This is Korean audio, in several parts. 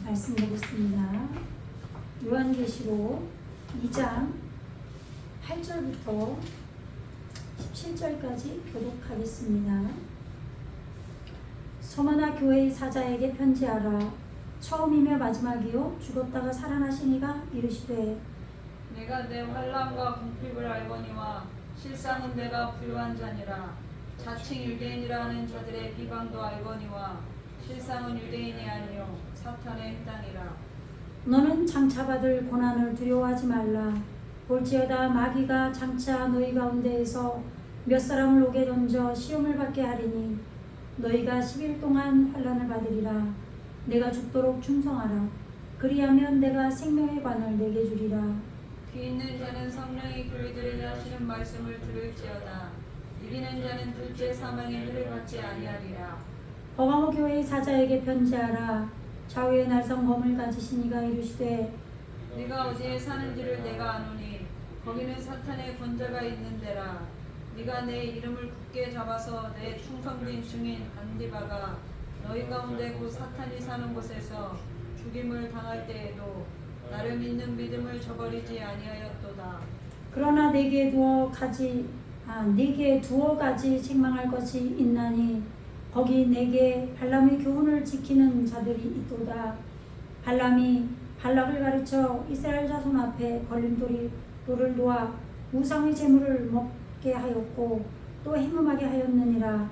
말씀 보겠습니다. 요한계시록 2장 8절부터 17절까지 교독하겠습니다. 서머나 교회의 사자에게 편지하라. 처음이며 마지막이요 죽었다가 살아나시니가 이르시되 내가 내 환난과 궁핍을 알거니와 실상은 내가 부유한 자니라. 자칭 유대인이라 하는 자들의 비방도 알거니와 실상은 유대인이 아니요 사탄의 해당이라. 너는 장차 받을 고난을 두려워하지 말라. 볼지어다 마귀가 장차 너희 가운데에서 몇 사람을 옥에 던져 시험을 받게 하리니 너희가 10일 동안 환난을 받으리라. 내가 죽도록 충성하라. 그리하면 내가 생명의 관을 내게 주리라. 귀 있는 자는 성령이 교회들에게 하시는 말씀을 들을지어다. 이기는 자는 둘째 사망의 해를 받지 아니하리라. 버가모 교회의 사자에게 편지하라. 좌우의 날성 검을 가지시니가 이르시되 네가 어디에 사는지를 내가 아노니 거기는 사탄의 권자가 있는 데라. 네가 내 이름을 굳게 잡아서 내 충성된 증인 안디바가 너희 가운데 곧 사탄이 사는 곳에서 죽임을 당할 때에도 나를 믿는 믿음을 저버리지 아니하였도다. 그러나 내게 두어 가지 책망할 것이 있나니 거기 내게 발람의 교훈을 지키는 자들이 있도다. 발람이 발락을 가르쳐 이스라엘 자손 앞에 걸림돌을 놓아 우상의 재물을 먹게 하였고 또 행음하게 하였느니라.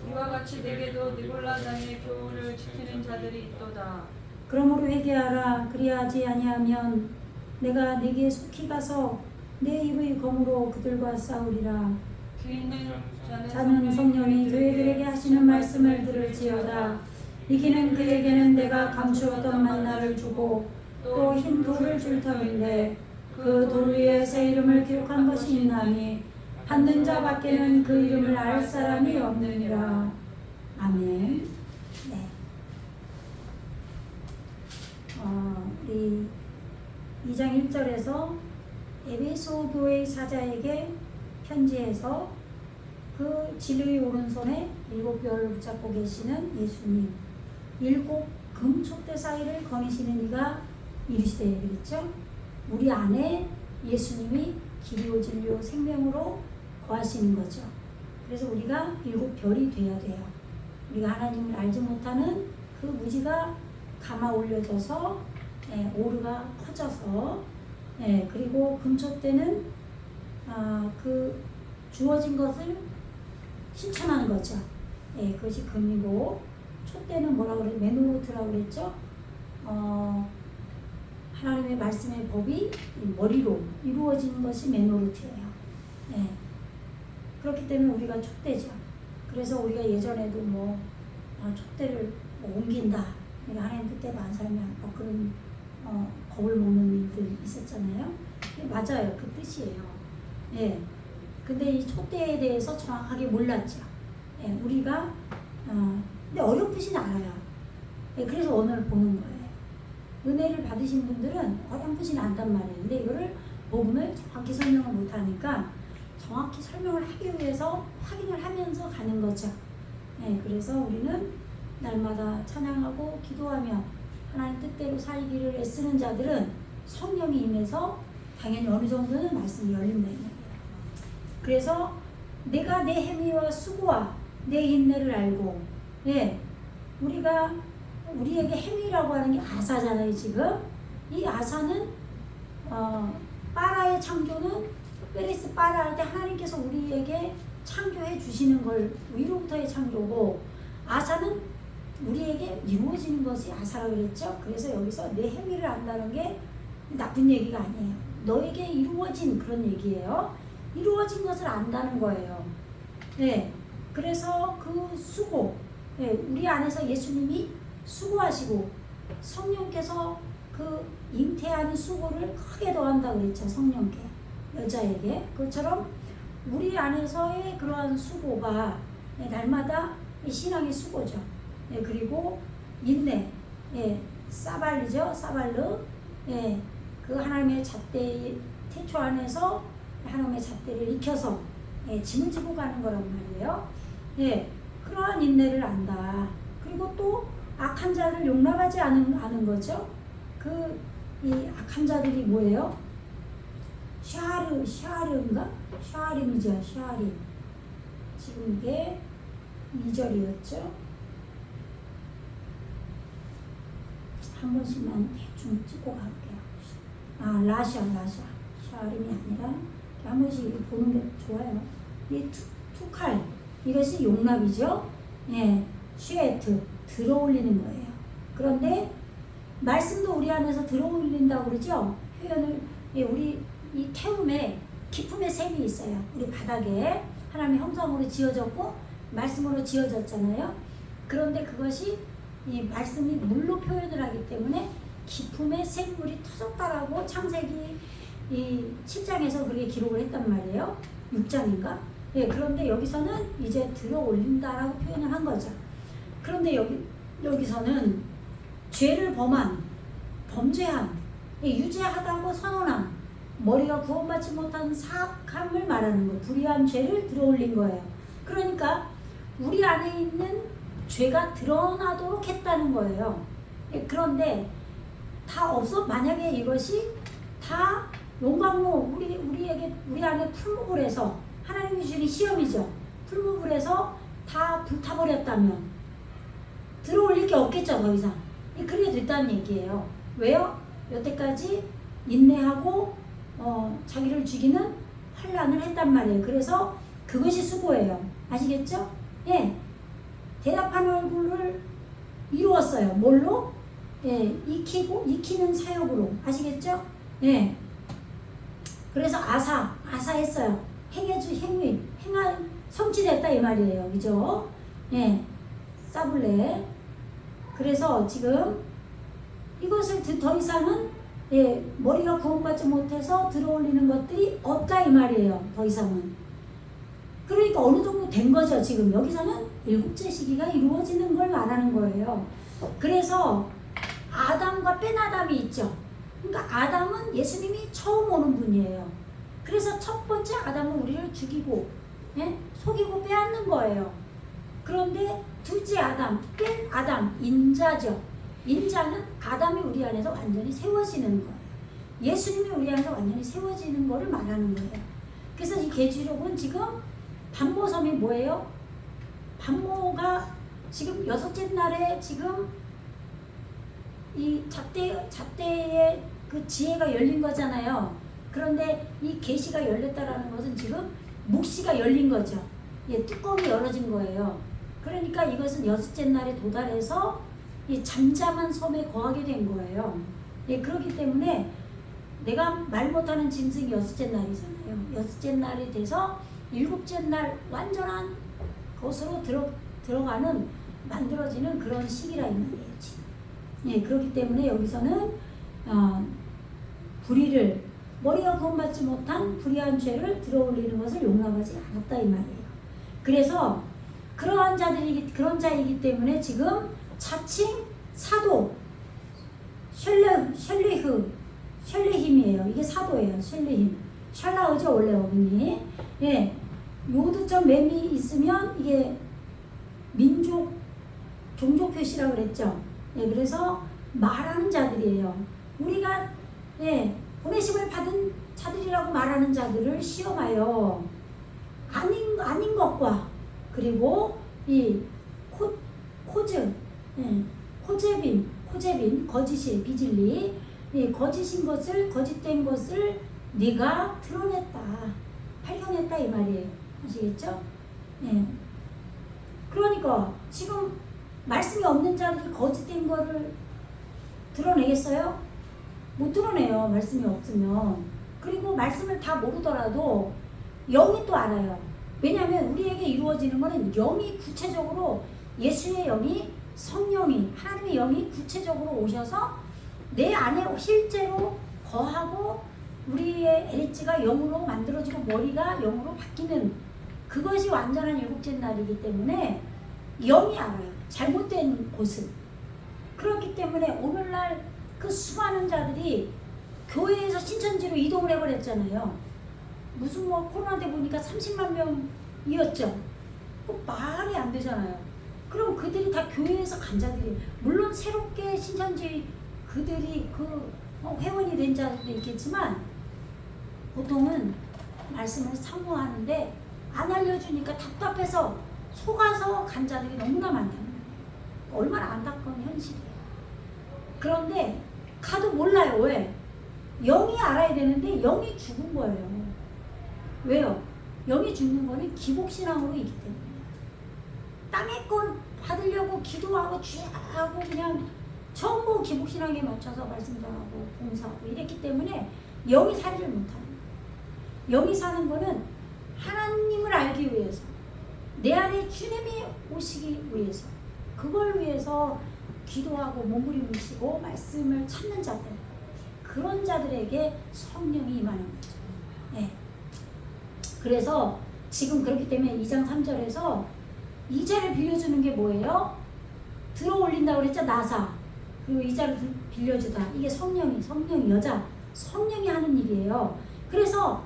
이와 같이 내게도 니골라당의 교훈을 지키는 자들이 있도다. 그러므로 회개하라. 그리하지 아니하면 내가 네게 속히 가서 내 입의 검으로 그들과 싸우리라. 귀 있는 자는 성령이 교회들에게 하시는 말씀을 들을지어다. 이기는 그에게는 내가 감추었던 만나를 주고 또 흰 돌을 줄 터인데 그 돌 위에 새 이름을 기록한 것이 있나니 받는 자 밖에는 그 이름을 알 사람이 없느니라. 아멘. 네. 우리 2장 1절에서 에베소 교회 사자에게 편지해서 그 진리의 오른손에 7별을 붙잡고 계시는 예수님, 7 금촛대 사이를 거니시는 이가 이르시되 그랬죠? 우리 안에 예수님이 길이요 진리요 생명으로 거하시는 거죠. 그래서 우리가 7별이 돼야 돼요. 우리가 하나님을 알지 못하는 그 무지가 감아 올려져서 오르가 커져서 그리고 금촛대는 그 주어진 것을 실천하는 거죠. 그것이 금이고 촛대는 뭐라고 그래? 메노르트라고 그랬죠. 하나님의 말씀의 법이 머리로 이루어지는 것이 메노르트예요. 그렇기 때문에 우리가 촛대죠. 그래서 우리가 예전에도 촛대를 옮긴다. 우리가 하나님 뜻대로 안 살면 그런 겁을 먹는 일들이 있었잖아요. 맞아요. 그 뜻이에요. 근데 이 촛대에 대해서 정확하게 몰랐죠. 우리가 근데 어렴풋이 알아요. 그래서 오늘 보는 거예요. 은혜를 받으신 분들은 어렴풋이 안단 말이에요. 근데 이거를 복음을 정확히 설명을 못하니까 정확히 설명을 하기 위해서 확인을 하면서 가는 거죠. 그래서 우리는 날마다 찬양하고 기도하며 하나님 뜻대로 살기를 애쓰는 자들은 성령이 임해서 당연히 어느 정도는 말씀이 열린다. 그래서 내가 내 행위와 수고와 내 인내를 알고 우리에게 행위라고 하는 게 아사잖아요. 지금 이 아사는 파라의 창조는 페리스 파라 할 때 하나님께서 우리에게 창조해 주시는 걸 위로부터의 창조고 아사는 우리에게 이루어지는 것이 아사라고 그랬죠. 그래서 여기서 내 행위를 안다는 게 나쁜 얘기가 아니에요. 너에게 이루어진 그런 얘기예요. 이루어진 것을 안다는 거예요. 그래서 그 수고, 우리 안에서 예수님이 수고하시고 성령께서 그 잉태하는 수고를 크게 더한다고 그랬죠. 성령께, 여자에게. 그것처럼 우리 안에서의 그러한 수고가 날마다 신앙의 수고죠. 그리고 인내, 사발리죠. 사발르. 그 하나님의 잣대 태초 안에서 하나님의 잣대를 익혀서 짐을 지고 가는 거란 말이에요. 그러한 인내를 안다. 그리고 또 악한 자를 용납하지 않은 거죠. 이 악한 자들이 뭐예요? 샤르인가? 샤림이죠. 샤림. 지금 이게 2절이었죠. 한 번씩만 대충 찍고 갈게요. 라샤. 샤림이 아니라 한 번씩 보는 게 좋아요. 이 투칼. 이것이 용납이죠. 예, 쉐트. 들어올리는 거예요. 그런데 말씀도 우리 안에서 들어올린다고 그러죠. 표현을 우리 이 태움에 기품의 샘이 있어요. 우리 바닥에 하나님의 형상으로 지어졌고 말씀으로 지어졌잖아요. 그런데 그것이 이 말씀이 물로 표현을 하기 때문에 기품의 샘물이 터졌다라고 창세기 이 7장에서 그렇게 기록을 했단 말이에요. 6장인가? 예, 그런데 여기서는 이제 들어올린다라고 표현을 한 거죠. 그런데 여기서는 죄를 범죄한, 유죄하다고 선언한, 머리가 구원받지 못한 사악함을 말하는 거예요. 불의한 죄를 들어올린 거예요. 그러니까 우리 안에 있는 죄가 드러나도록 했다는 거예요. 그런데 다 만약에 이것이 다 용광로, 우리 안에 풀무불 해서, 하나님이 주신 시험이죠. 풀무불 해서 다 불타버렸다면 들어올릴 게 없겠죠, 더 이상. 그렇게 됐다는 얘기예요. 왜요? 여태까지 인내하고 자기를 죽이는 환난을 했단 말이에요. 그래서 그것이 수고예요. 아시겠죠? 예. 대답하는 얼굴을 이루었어요. 뭘로? 예, 익히는 사역으로. 아시겠죠? 예. 그래서 아사했어요. 성취됐다 이 말이에요. 그죠? 예. 사블레. 그래서 지금 이것을 더 이상은 머리가 구원받지 못해서 들어올리는 것들이 없다 이 말이에요. 더 이상은. 그러니까 어느 정도 된 거죠. 지금 여기서는 7째 시기가 이루어지는 걸 말하는 거예요. 그래서 아담과 뺀 아담이 있죠. 그러니까 아담은 예수님이 처음 오는 분이에요. 그래서 첫 번째 아담은 우리를 죽이고 속이고 빼앗는 거예요. 그런데 둘째 아담, 뺀 아담, 인자죠. 인자는 아담이 우리 안에서 완전히 세워지는 거예요. 예수님이 우리 안에서 완전히 세워지는 거를 말하는 거예요. 그래서 이 계시록은 지금 반모섬이 뭐예요? 반모가 지금 6째 날에 지금 이 잣대의 그 지혜가 열린 거잖아요. 그런데 이 계시가 열렸다라는 것은 지금 묵시가 열린 거죠. 뚜껑이 열어진 거예요. 그러니까 이것은 6째 날에 도달해서 이 잠잠한 섬에 거하게 된 거예요. 그렇기 때문에 내가 말 못하는 짐승이 6째 날이잖아요. 6째 날이 돼서 7째 날 완전한 것으로 들어가는 만들어지는 그런 시기라 이 말이에요. 지금. 그렇기 때문에 여기서는 불의를 머리가 구원받지 못한 불의한 죄를 들어올리는 것을 용납하지 않았다 이 말이에요. 그래서 그런 자이기 때문에 지금 자칭 사도 셜레힘이에요. 이게 사도예요. 셜레힘. 샬라우죠 원래 어머니. 요드점 맴이 있으면 이게 민족 종족 표시라고 그랬죠. 그래서 말하는 자들이에요. 우리가 보내심을 받은 자들이라고 말하는 자들을 시험하여 아닌 것과 그리고 이 코제빔 거짓이 비진리 거짓된 것을 네가 드러냈다 발견했다 이 말이에요. 아시겠죠? 그러니까 지금 말씀이 없는 자들이 거짓된 거를 드러내겠어요? 못 드러내요. 말씀이 없으면. 그리고 말씀을 다 모르더라도 영이 또 알아요. 왜냐하면 우리에게 이루어지는 것은 영이 구체적으로 예수의 영이 성령이 하나님의 영이 구체적으로 오셔서 내 안에 실제로 거하고 우리의 에리지가 영으로 만들어지고 머리가 영으로 바뀌는 그것이 완전한 7째 날이기 때문에 영이 알아요. 잘못된 곳을. 그렇기 때문에 오늘날 그 수많은 자들이 교회에서 신천지로 이동을 해버렸잖아요. 무슨 코로나 때 보니까 30만 명이었죠. 말이 안 되잖아요. 그럼 그들이 다 교회에서 간 자들이, 물론 새롭게 신천지 그들이 회원이 된 자들도 있겠지만 보통은 말씀을 사모하는데 안 알려주니까 답답해서 속아서 간 자들이 너무나 많다는 거예요. 얼마나 안타까운 현실이에요. 그런데 가도 몰라요. 왜? 영이 알아야 되는데 영이 죽은 거예요. 왜요? 영이 죽는 거는 기복신앙으로 있기 때문에. 땅의 걸 받으려고 기도하고 주야하고 그냥 전부 기복신앙에 맞춰서 말씀 전하고 봉사하고 이랬기 때문에 영이 살지를 못하는 거예요. 영이 사는 거는 하나님을 알기 위해서, 내 안에 주님이 오시기 위해서, 그걸 위해서 기도하고 몸부림치고 말씀을 찾는 자들, 그런 자들에게 성령이 임하는 거죠. 네. 그래서 지금 그렇기 때문에 2장 3절에서 이 자를 빌려주는 게 뭐예요? 들어올린다고 그랬죠? 나사. 그리고 이 자를 빌려주다. 이게 성령이 여자, 성령이 하는 일이에요. 그래서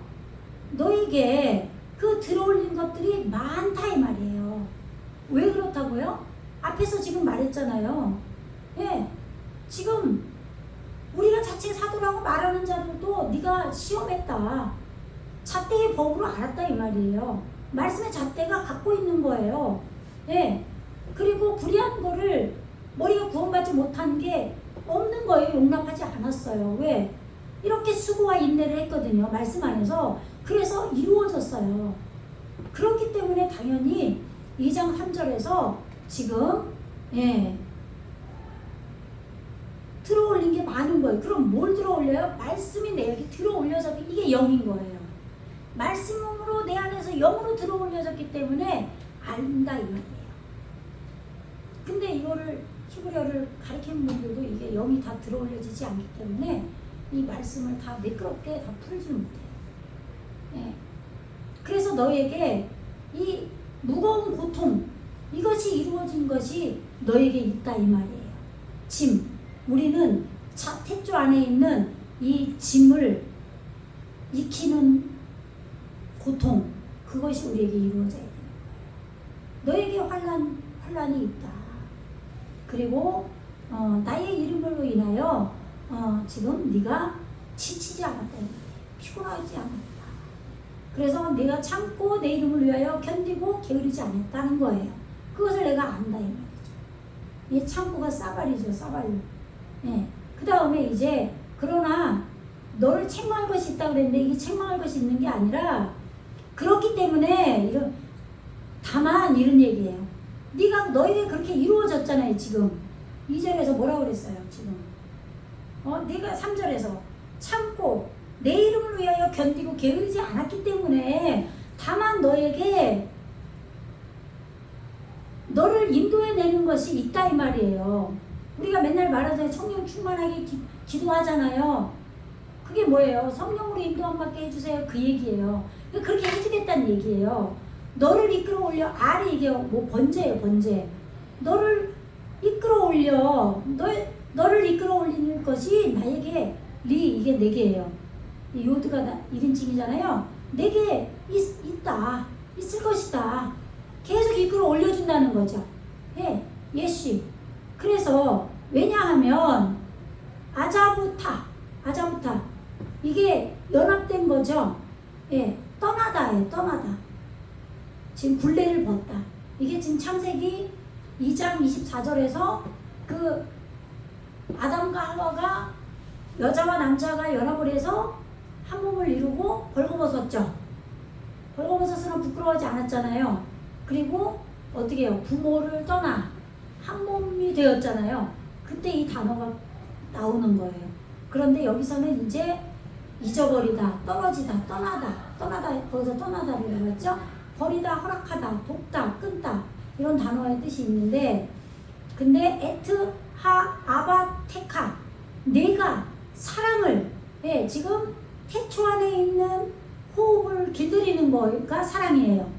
너에게 그 들어올린 것들이 많다 이 말이에요. 왜 그렇다고요? 앞에서 지금 말했잖아요. 예, 지금 우리가 자체 사도라고 말하는 자들도 네가 시험했다, 잣대의 법으로 알았다 이 말이에요. 말씀의 잣대가 갖고 있는 거예요. 예, 그리고 불의한 거를 머리가 구원받지 못한 게 없는 거예요. 용납하지 않았어요. 왜? 이렇게 수고와 인내를 했거든요. 말씀 안에서. 그래서 이루어졌어요. 그렇기 때문에 당연히 2장 3절에서 지금 들어올린 게 많은 거예요. 그럼 뭘 들어올려요? 말씀이 내 여기 들어올려졌기, 이게 영인 거예요. 말씀으로 내 안에서 영으로 들어올려졌기 때문에 안다 이 말이에요. 근데 이거를 히브리어를 가르치는 분들도 이게 영이 다 들어올려지지 않기 때문에 이 말씀을 다 매끄럽게 다 풀지 못해요. 예. 그래서 너에게 이 무거운 고통, 이것이 이루어진 것이 너에게 있다 이 말이에요. 짐, 우리는 태초 안에 있는 이 짐을 익히는 고통, 그것이 우리에게 이루어져야 돼요. 너에게 환난이 있다. 그리고 나의 이름으로 인하여 지금 네가 지치지 않았다, 피곤하지 않았다. 그래서 내가 참고 내 이름을 위하여 견디고 게으르지 않았다는 거예요. 그것을 내가 안다 이 말이죠. 이 참고가 싸발이죠, 싸발로. 예. 그 다음에 이제 그러나 너를 책망할 것이 있다고 그랬는데 이게 책망할 것이 있는 게 아니라, 그렇기 때문에 다만 이런 얘기예요. 네가 너에게 그렇게 이루어졌잖아요. 지금 2절에서 뭐라고 그랬어요? 지금 네가 3절에서 참고 내 이름을 위하여 견디고 게으르지 않았기 때문에 다만 너에게 너를 인도해내는 것이 있다 이 말이에요. 우리가 맨날 말하잖아요. 성령 충만하게 기도하잖아요. 그게 뭐예요? 성령으로 인도함 받게 해주세요. 그 얘기예요. 그렇게 해주겠다는 얘기예요. 너를 이끌어 올려, 알이 이게 뭐 번제예요, 번제. 너를 이끌어 올려, 너를 이끌어 올리는 것이 나에게 이게 4개예요. 이 요드가 1인칭이잖아요. 4개 있다, 있을 것이다. 계속 이끌어 올려준다는 거죠. 예, 예시. 그래서 왜냐하면 아자부타 이게 연합된 거죠. 예, 떠나다예요, 떠나다. 지금 굴레를 벗다. 이게 지금 창세기 2장 24절에서 그 아담과 하와가, 여자와 남자가 연합을 해서 한 몸을 이루고 벌거벗었죠. 벌거벗었으나 부끄러워하지 않았잖아요. 그리고 어떻게 해요? 부모를 떠나 한 몸이 되었잖아요. 그때 이 단어가 나오는 거예요. 그런데 여기서는 이제 잊어버리다, 떨어지다, 떠나다, 거기서 떠나다를 해봤죠. 버리다, 허락하다, 돕다, 끊다, 이런 단어의 뜻이 있는데, 근데 에트 하 아바 테카, 내가 사랑을, 지금 태초 안에 있는 호흡을 길들이는 거가 사랑이에요.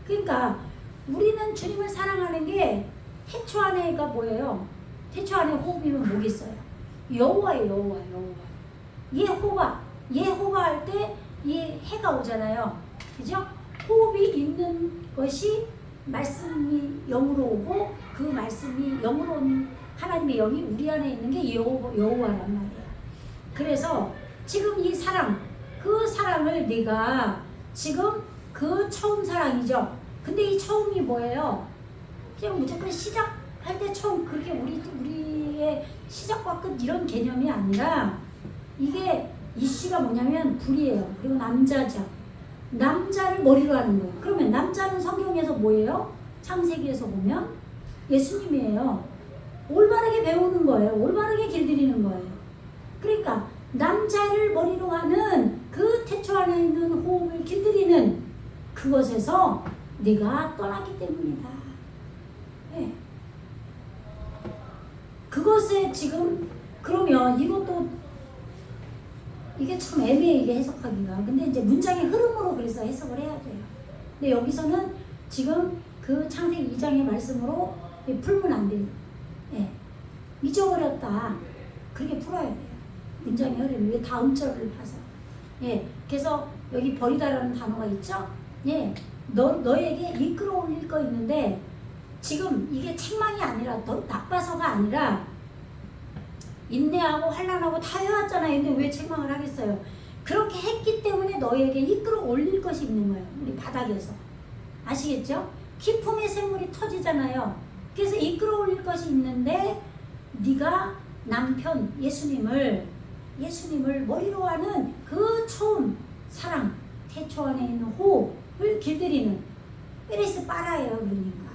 그러니까 우리는 주님을 사랑하는 게 태초 안에가 뭐예요? 태초 안에 호흡이면 뭐겠 있어요? 여호와예요, 여호와. 예호바 할 때 이 해가 오잖아요. 그죠? 호흡이 있는 것이 말씀이 영으로 오고 그 말씀이 영으로 온 하나님의 영이 우리 안에 있는 게 여호와란 말이야. 그래서 지금 이 사랑, 그 사랑을 네가 지금 그 처음 사랑이죠. 근데 이 처음이 뭐예요? 그냥 무조건 시작할 때 처음 그렇게 우리의 시작과 끝 이런 개념이 아니라 이게 이슈가 뭐냐면 불이에요. 그리고 남자죠. 남자를 머리로 하는 거예요. 그러면 남자는 성경에서 뭐예요? 창세기에서 보면 예수님이에요. 올바르게 배우는 거예요. 올바르게 길들이는 거예요. 그러니까 남자를 머리로 하는 그 태초 안에 있는 호흡을 길들이는 그것에서 네가 떠났기 때문이다. 네. 그것에 지금 그러면 이것도 이게 참 애매해 이게 해석하기가. 근데 이제 문장의 흐름으로 그래서 해석을 해야 돼요. 근데 여기서는 지금 그 창세기 2장의 말씀으로 풀면 안 돼요. 예. 잊어버렸다. 그렇게 풀어야 돼요. 문장의 흐름이 왜 다음 절을 봐서. 예. 그래서 여기 버리다라는 단어가 있죠. 예. 너에게 이끌어 올릴 거 있는데 지금 이게 책망이 아니라 더 나빠서가 아니라 인내하고 환난하고 다 해왔잖아요. 근데 왜 책망을 하겠어요? 그렇게 했기 때문에 너에게 이끌어 올릴 것이 있는 거예요. 우리 바닥에서. 아시겠죠? 기품의 샘물이 터지잖아요. 그래서 이끌어 올릴 것이 있는데 네가 남편 예수님을 머리로 하는 그 처음 사랑, 태초 안에 있는 호흡을 길들이는 페리스 빠라예요. 그러니까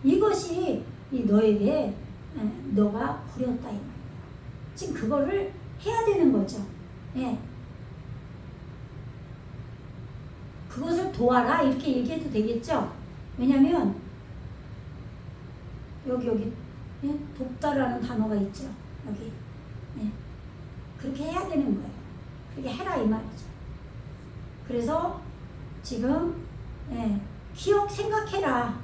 이것이 너에게 너가 버렸다 이 말이에요. 지금 그거를 해야 되는 거죠. 예. 그것을 도와라 이렇게 얘기해도 되겠죠. 왜냐면 여기 예? 돕다라는 단어가 있죠. 여기 예. 그렇게 해야 되는 거예요. 그렇게 해라 이 말이죠. 그래서 지금 예. 생각해라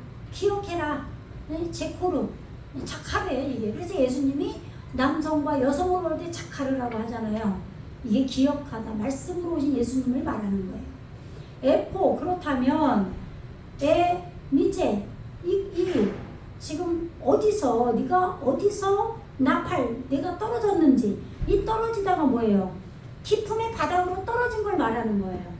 예? 제코르 착하래 이게. 그래서 예수님이 남성과 여성으로 올 때 착하르라고 하잖아요. 이게 기억하다. 말씀으로 오신 예수님을 말하는 거예요. 에포 그렇다면 미제 이 지금 어디서 네가 어디서 나팔 내가 떨어졌는지 이 떨어지다가 뭐예요? 기품의 바닥으로 떨어진 걸 말하는 거예요.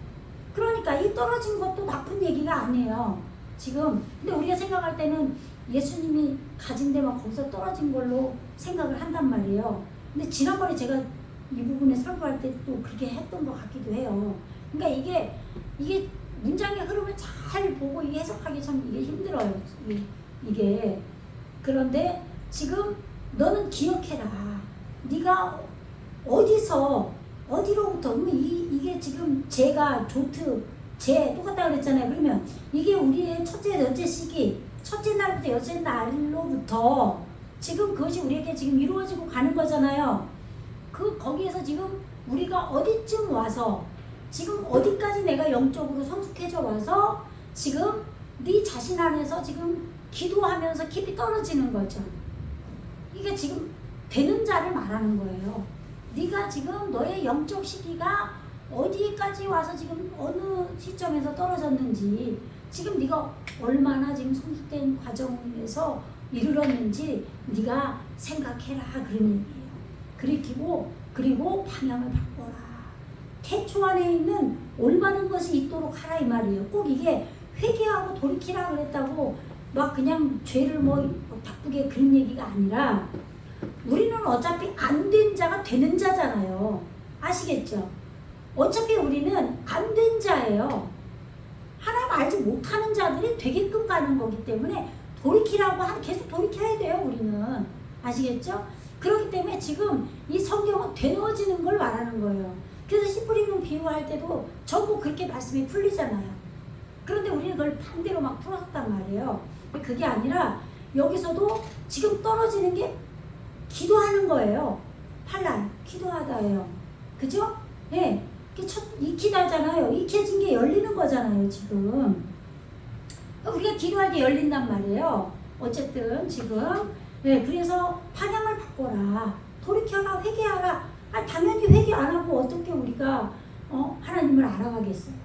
그러니까 이 떨어진 것도 나쁜 얘기가 아니에요. 지금 근데 우리가 생각할 때는 예수님이 가진 데만 거기서 떨어진 걸로 생각을 한단 말이에요. 근데 지난번에 제가 이 부분에 설교할 때 또 그렇게 했던 것 같기도 해요. 그러니까 이게 문장의 흐름을 잘 보고 이게 해석하기 참 이게 힘들어요. 이게 그런데 지금 너는 기억해라. 네가 어디로부터 이게 지금 제가 조트 제 똑같다 그랬잖아요. 그러면 이게 우리의 첫째 시기 첫째 날부터 여섯째 날로부터 지금 그것이 우리에게 지금 이루어지고 가는 거잖아요. 거기에서 지금 우리가 어디쯤 와서 지금 어디까지 내가 영적으로 성숙해져 와서 지금 네 자신 안에서 지금 기도하면서 깊이 떨어지는 거죠. 이게 지금 되는 자를 말하는 거예요. 네가 지금 너의 영적 시기가 어디까지 와서 지금 어느 시점에서 떨어졌는지 지금 네가 얼마나 지금 성숙된 과정에서 이르렀는지 네가 생각해라 그런 얘기예요. 그리고 방향을 바꿔라. 태초 안에 있는 올바른 것이 있도록 하라 이 말이에요. 꼭 이게 회개하고 돌이키라 그랬다고 막 그냥 죄를 바꾸게 그런 얘기가 아니라 우리는 어차피 안 된 자가 되는 자잖아요. 아시겠죠? 어차피 우리는 안 된 자예요. 하나님 알지 못하는 자들이 되게끔 가는 거기 때문에 돌이키라고 하면 계속 돌이켜야 돼요. 우리는 아시겠죠? 그렇기 때문에 지금 이 성경은 되누어지는 걸 말하는 거예요. 그래서 씨 뿌리는 비유할 때도 전부 그렇게 말씀이 풀리잖아요. 그런데 우리는 그걸 반대로 막 풀었단 말이에요. 그게 아니라 여기서도 지금 떨어지는 게 기도하는 거예요. 팔란 기도하다예요. 그죠? 네. 익히다잖아요. 익혀진 게 열리는 거잖아요. 지금 우리가 기도할 때 열린단 말이에요. 어쨌든 지금 그래서 방향을 바꿔라. 돌이켜라. 회개하라. 당연히 회개 안 하고 어떻게 우리가 하나님을 알아가겠어요.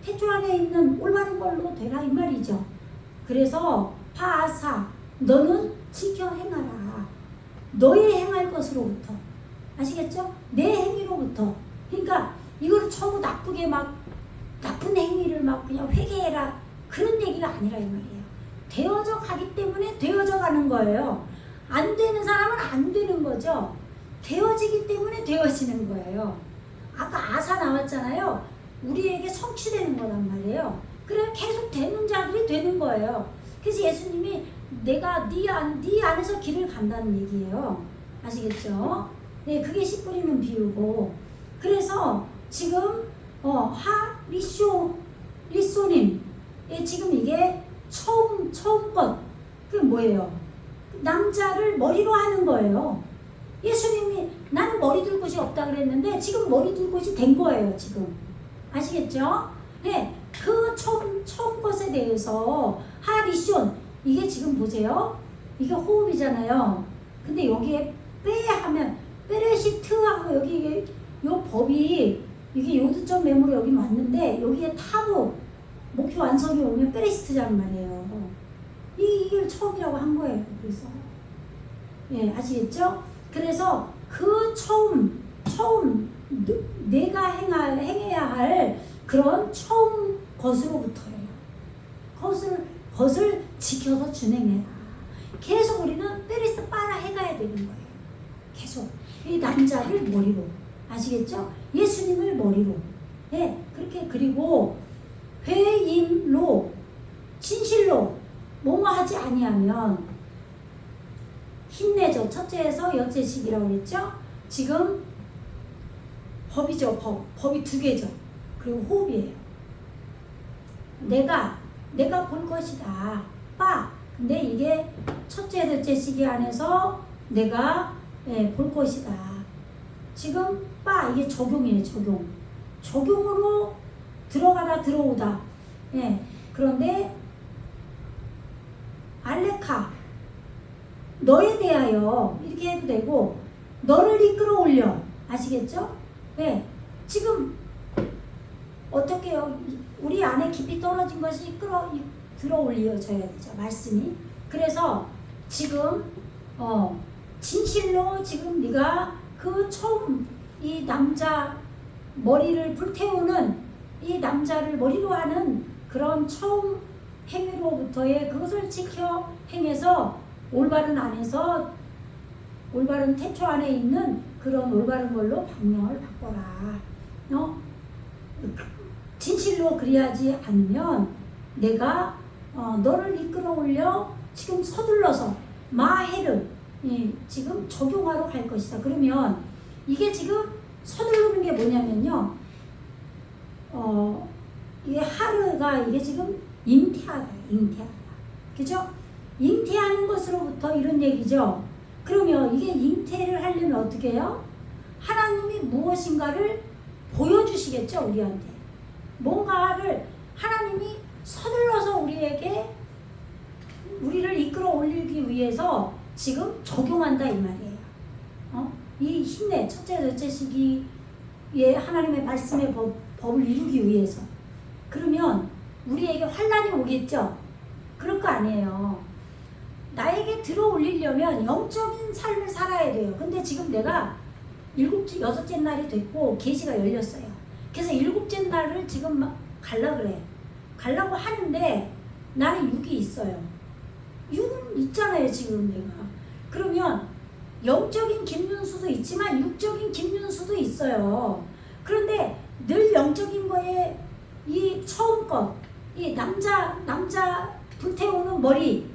태초 안에 있는 올바른 걸로 되라 이 말이죠. 그래서 파아사 너는 지켜 행하라. 너의 행할 것으로부터. 아시겠죠? 내 행위로부터. 그러니까 이거를 전부 나쁘게 막 나쁜 행위를 막 그냥 회개해라 그런 얘기가 아니라 이 말이에요. 되어져 가기 때문에 되어져 가는 거예요. 안 되는 사람은 안 되는 거죠. 되어지기 때문에 되어지는 거예요. 아까 아사 나왔잖아요. 우리에게 성취되는 거란 말이에요. 그래 계속 되는 자들이 되는 거예요. 그래서 예수님이 내가 네 안에서 길을 간다는 얘기예요. 아시겠죠? 네, 그게 씨 뿌리는 비유고. 그래서 지금 리소님 지금 이게 처음 것 그게 뭐예요? 남자를 머리로 하는 거예요. 예수님이 나는 머리 둘 곳이 없다 그랬는데 지금 머리 둘 곳이 된 거예요. 지금 아시겠죠? 네, 그 처음 것에 대해서 하리숀 이게 지금 보세요. 이게 호흡이잖아요. 근데 여기에 빼 하면 베레시트하고 여기 요 법이 이게 요드점 메모로 여기 왔는데 여기에 타고 목표 완성이 오면 베레시트란 말이에요. 이걸 처음이라고 한 거예요. 그래서 예, 아시겠죠? 그래서 그 처음 내가 행해야 할 그런 처음 것으로부터예요. 것을 지켜서 준행해라. 계속 우리는 베리스 빠라 해가야 되는 거예요. 계속 이 남자를 머리로 아시겠죠? 예수님을 머리로 예, 그렇게 그리고 회임로 진실로 뭐뭐 하지 아니하면 힘내죠. 첫째에서 여째식이라고 그랬죠? 지금 법이죠. 법이 두 개죠. 그리고 호흡이에요. 내가 볼 것이다. 근데 이게 첫째, 둘째 시기 안에서 내가 볼 것이다. 지금 이게 적용이에요. 적용으로 들어가다 들어오다. 그런데 알레카 너에 대하여 이렇게 해도 되고 너를 이끌어 올려. 아시겠죠? 지금 어떻게 해요? 우리 안에 깊이 떨어진 것이 들어 올려져야 되죠. 말씀이. 그래서 지금 진실로 지금 네가 그 처음 이 남자 머리를 불태우는 이 남자를 머리로 하는 그런 처음 행위로부터의 그것을 지켜 행해서 올바른 안에서 올바른 태초 안에 있는 그런 올바른 걸로 방향을 바꿔라. 진실로 그리하지 않으면 내가 너를 이끌어 올려 지금 서둘러서 마헤르 지금 적용하러 갈 것이다. 그러면 이게 지금 서두르는 게 뭐냐면요. 이게 하르가 이게 지금 잉태하다. 그죠? 잉태하는 것으로부터 이런 얘기죠. 그러면 이게 잉태를 하려면 어떻게 해요? 하나님이 무엇인가를 보여주시겠죠, 우리한테. 뭔가를 하나님이 서둘러서 우리를 이끌어 올리기 위해서 지금 적용한다 이 말이에요. 이 힘내 첫째, 둘째 시기에 하나님의 말씀의 법을 이루기 위해서. 그러면 우리에게 환난이 오겠죠? 그럴 거 아니에요. 나에게 들어 올리려면 영적인 삶을 살아야 돼요. 근데 지금 내가 여섯째 날이 됐고 계시가 열렸어요. 그래서 일곱째 날을 지금 가려고 하는데 나는 육이 있어요. 육은 있잖아요 지금 내가. 그러면 영적인 김윤수도 있지만 육적인 김윤수도 있어요. 그런데 늘 영적인 거에 이 처음 것, 이 남자 불태우는 머리,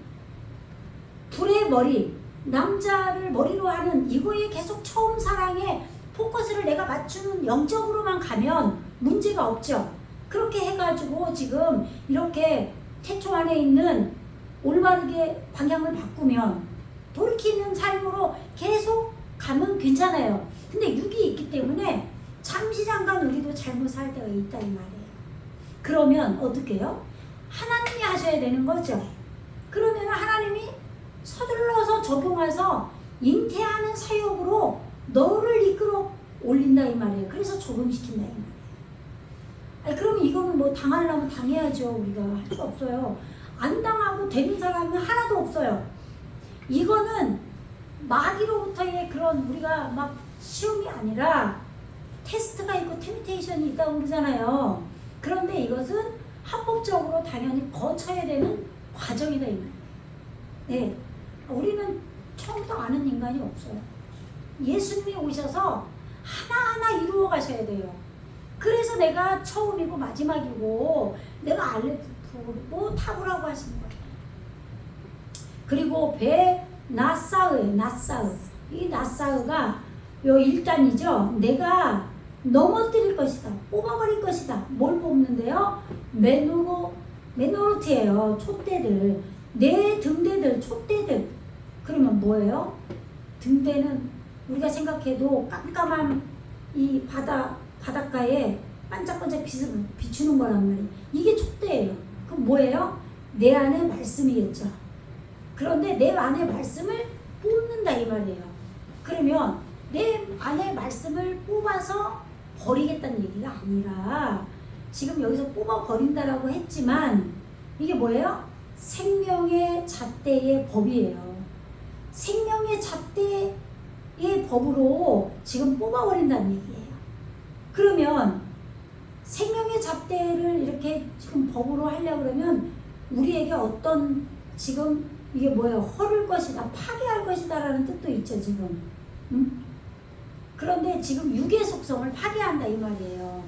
불의 머리, 남자를 머리로 하는 이거에 계속 처음 사랑에 포커스를 내가 맞추는 영적으로만 가면 문제가 없죠. 그렇게 해가지고 지금 이렇게 태초 안에 있는 올바르게 방향을 바꾸면 돌이키는 삶으로 계속 가면 괜찮아요. 근데 육이 있기 때문에 잠시 잠깐 우리도 잘못 살 때가 있다 이 말이에요. 그러면 어떻게 해요? 하나님이 하셔야 되는 거죠. 그러면 하나님이 서둘러서 적용해서 잉태하는 사역으로 너를 이끌어 올린다 이 말이에요. 그래서 적용시킨다 이 말이에요. 그러면 이거는 뭐 당하려면 당해야죠. 우리가 할 수 없어요. 안 당하고 되는 사람은 하나도 없어요. 이거는 마귀로부터의 그런 우리가 막 시험이 아니라 테스트가 있고 템테이션이 있다고 그러잖아요. 그런데 이것은 합법적으로 당연히 거쳐야 되는 과정이다 이 말이에요. 네, 우리는 처음부터 아는 인간이 없어요. 예수님이 오셔서 하나하나 이루어 가셔야 돼요. 그래서 내가 처음이고 마지막이고 내가 알레프고 타고라고 하시는 거예요. 그리고 배 나사흐예요. 나사흐. 이 나사흐가 요 1단이죠. 내가 넘어뜨릴 것이다. 뽑아버릴 것이다. 뭘 뽑는데요? 메노로트예요. 촛대들. 내 등대들, 촛대들. 그러면 뭐예요? 등대는 우리가 생각해도 깜깜한 이 바닷가에 반짝반짝 비추는 거란 말이에요. 이게 촛대예요. 그럼 뭐예요? 내 안에 말씀이겠죠. 그런데 내 안에 말씀을 뽑는다 이 말이에요. 그러면 내 안에 말씀을 뽑아서 버리겠다는 얘기가 아니라 지금 여기서 뽑아버린다라고 했지만 이게 뭐예요? 생명의 잣대의 법이에요. 생명의 잣대의 법으로 지금 뽑아버린다는 얘기예요. 그러면 생명의 잣대를 이렇게 지금 법으로 하려고 그러면 우리에게 어떤 지금 이게 뭐예요? 헐을 것이다, 파괴할 것이다 라는 뜻도 있죠 지금. 응? 그런데 지금 육의 속성을 파괴한다 이 말이에요.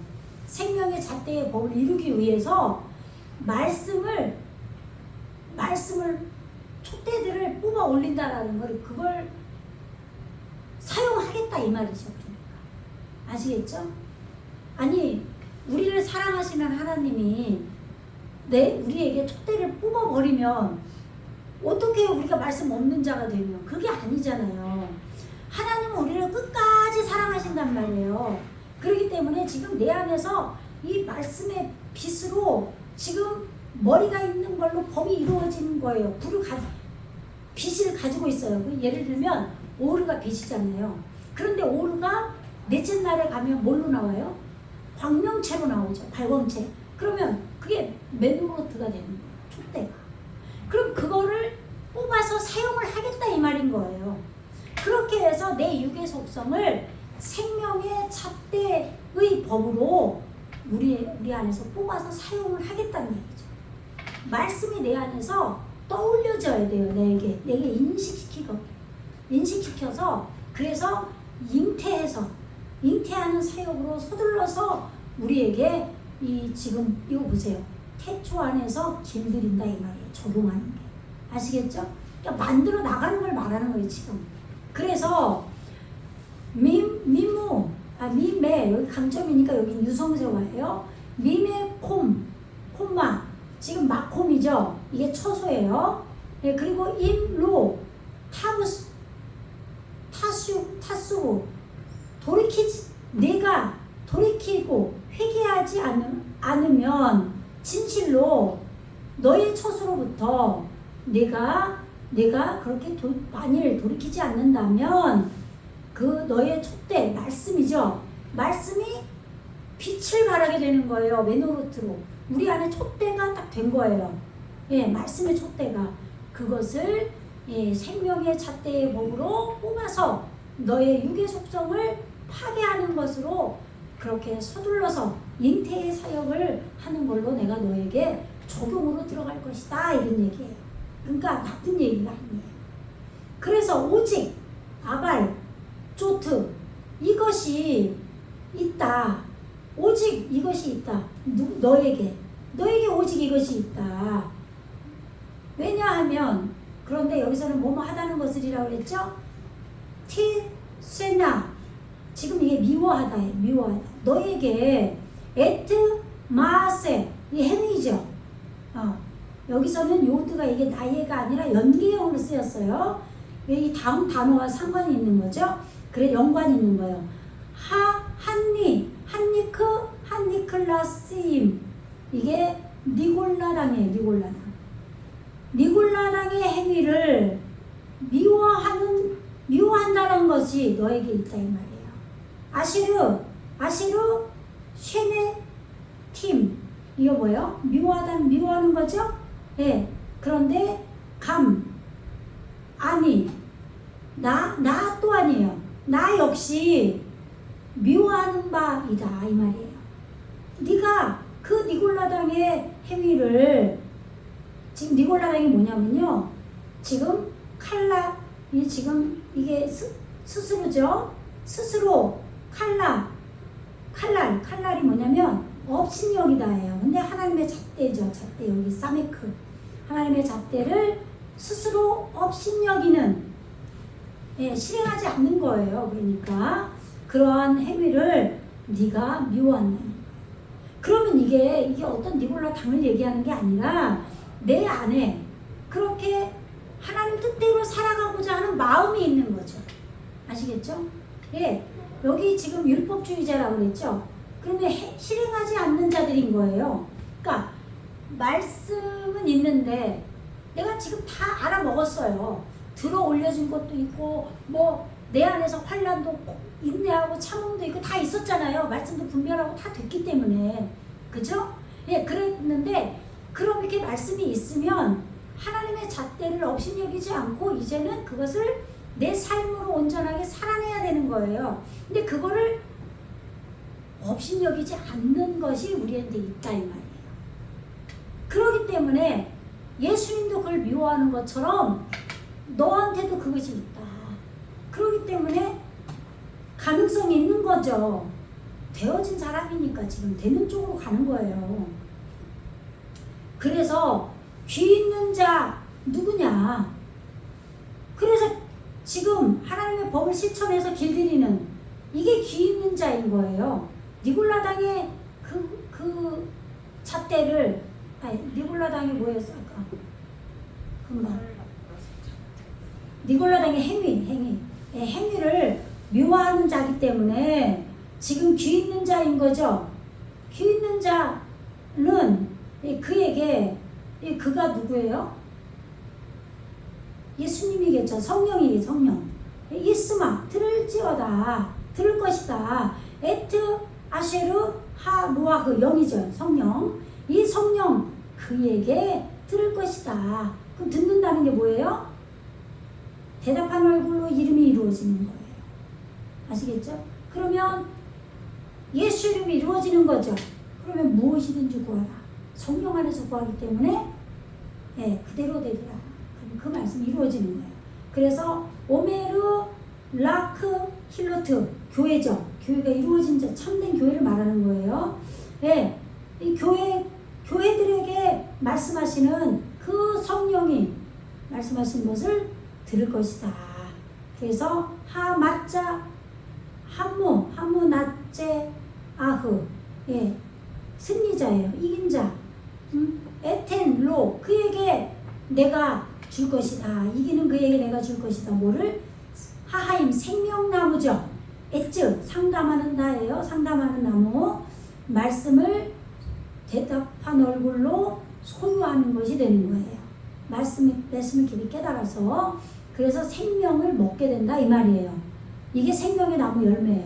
생명의 잣대의 법을 이루기 위해서 말씀을 촛대들을 뽑아 올린다라는 걸 그걸 사용하겠다 이 말이죠. 그러니까. 아시겠죠? 아니 우리를 사랑하시는 하나님이 우리에게 촛대를 뽑아버리면 어떻게 우리가 말씀 없는 자가 되면 그게 아니잖아요. 하나님은 우리를 끝까지 사랑하신단 말이에요. 그렇기 때문에 지금 내 안에서 이 말씀의 빛으로 지금 머리가 있는 걸로 법이 이루어지는 거예요. 빛을 가지고 있어요. 예를 들면 오르가 빛이잖아요. 그런데 오르가 넷째 날에 가면 뭘로 나와요? 광명체로 나오죠. 발광체. 그러면 그게 메노로트가 되는 거예요. 촛대가. 그럼 그거를 뽑아서 사용을 하겠다 이 말인 거예요. 그렇게 해서 내 육의 속성을 생명의 잣대의 법으로 우리 안에서 뽑아서 사용을 하겠다는 얘기죠. 말씀이 내 안에서 떠올려져야 돼요. 내게 인식시켜서 그래서 잉태하는 사역으로 서둘러서 우리에게 이 지금 이거 보세요. 태초 안에서 길들인다 이 말이에요. 적용하는 게. 아시겠죠? 그러니까 만들어 나가는 걸 말하는 거예요 지금. 그래서 미매 여기 강점이니까 여기 유성세화예요. 미매 콤마 지금 마콤이죠. 이게 처소예요. 네, 그리고 임로 타수고 내가 돌이키고 회개하지 않으면 진실로 너의 처소로부터 내가 그렇게 만일 돌이키지 않는다면 그 너의 촛대 말씀이죠. 말씀이 빛을 발하게 되는 거예요. 메노로트로 우리 안에 촛대가 딱 된 거예요. 예, 말씀의 촛대가 그것을 생명의 잣대의 법으로 뽑아서 너의 육의 속성을 파괴하는 것으로 그렇게 서둘러서 잉태의 사역을 하는 걸로 내가 너에게 적용으로 들어갈 것이다 이런 얘기예요. 그러니까 나쁜 얘기가 아니에요. 그래서 오직 아발 조트 이것이 있다. 오직 이것이 있다. 너에게 오직 이것이 있다. 왜냐하면 그런데 여기서는 뭐뭐 하다는 것을이라고 그랬죠? 티세나 지금 이게 미워하다예요. 미워하다. 너에게 에트 마세 이 행위죠. 여기서는 요드가 이게 나예가 아니라 연계형으로 쓰였어요. 이 다음 단어와 상관이 있는 거죠. 그래 연관이 있는 거예요. 한니클라스임 이게 니골라당이에요. 니골라당의 행위를 미워한다는 것이 너에게 있다 이 말이에요. 아시르 쉐네 팀 이거 뭐예요? 미워하는 거죠? 네. 그런데 아니, 나 또한이에요. 나 역시 미워하는 바이다 이 말이에요. 네가 그 니골라당의 행위를, 지금 니골라당이 뭐냐면요, 지금 지금 이게 스스로죠. 스스로 칼날이 뭐냐면 업신여기다예요. 근데 하나님의 잣대죠. 잣대, 여기 사메크, 하나님의 잣대를 스스로 업신여기는, 실행하지 않는 거예요. 그러니까 그러한 행위를 네가 미워한다는 거예요. 그러면 이게 어떤 니골라 당을 얘기하는 게 아니라 내 안에 그렇게 하나님 뜻대로 살아가고자 하는 마음이 있는 거죠. 아시겠죠? 여기 지금 율법주의자라고 그랬죠? 그러면 실행하지 않는 자들인 거예요. 그러니까 말씀은 있는데 내가 지금 다 알아먹었어요. 들어 올려진 것도 있고 뭐 내 안에서 환난도 인내하고 참음도 있고 다 있었잖아요. 말씀도 분별하고 다 됐기 때문에. 그죠? 그랬는데 그럼 이렇게 말씀이 있으면 하나님의 잣대를 업신여기지 않고 이제는 그것을 내 삶으로 온전하게 살아내야 되는 거예요. 근데 그거를 업신여기지 않는 것이 우리한테 있다 이 말이에요. 그렇기 때문에 예수님도 그걸 미워하는 것처럼 너한테도 그것이 있다. 그렇기 때문에 가능성이 있는 거죠. 되어진 사람이니까 지금 되는 쪽으로 가는 거예요. 그래서 귀 있는 자 누구냐? 그래서 지금 하나님의 법을 실천해서 길들이는 이게 귀 있는 자인 거예요. 니골라당의 그 잣대를, 니골라당이 뭐였어 아까? 금방 니골라당의 행위를 미워하는 자기 때문에 지금 귀 있는 자인 거죠. 귀 있는 자는 그에게, 그가 누구예요? 예수님이겠죠. 성령. 이스마, 들을지어다, 들을 것이다. 에트 아쉐르 하 루아흐, 영이죠. 성령. 이 성령 그에게 들을 것이다. 그럼 듣는다는 게 뭐예요? 대답한 얼굴로 이름이 이루어지는 거예요. 아시겠죠? 그러면 예수 이름이 이루어지는 거죠. 그러면 무엇이든지 구하라. 성령 안에서 구하기 때문에 그대로 되리라. 그럼 그 말씀이 이루어지는 거예요. 그래서 오메르 라크 힐로트, 교회죠. 교회가 이루어진 자, 참된 교회를 말하는 거예요. 이 교회들에게 말씀하시는 그 성령이 말씀하신 것을 들을 것이다. 그래서 하마자 한무 낫제 아흐, 승리자예요. 이긴 자. 에텐 로, 그에게 내가 줄 것이다. 이기는 그에게 내가 줄 것이다. 뭐를? 하하임, 생명나무죠. 엣즈, 상담하는 나예요. 상담하는 나무. 말씀을 대답한 얼굴로 소유하는 것이 되는 거예요. 말씀을 깊이 깨달아서, 그래서 생명을 먹게 된다 이 말이에요. 이게 생명의 나무 열매예요.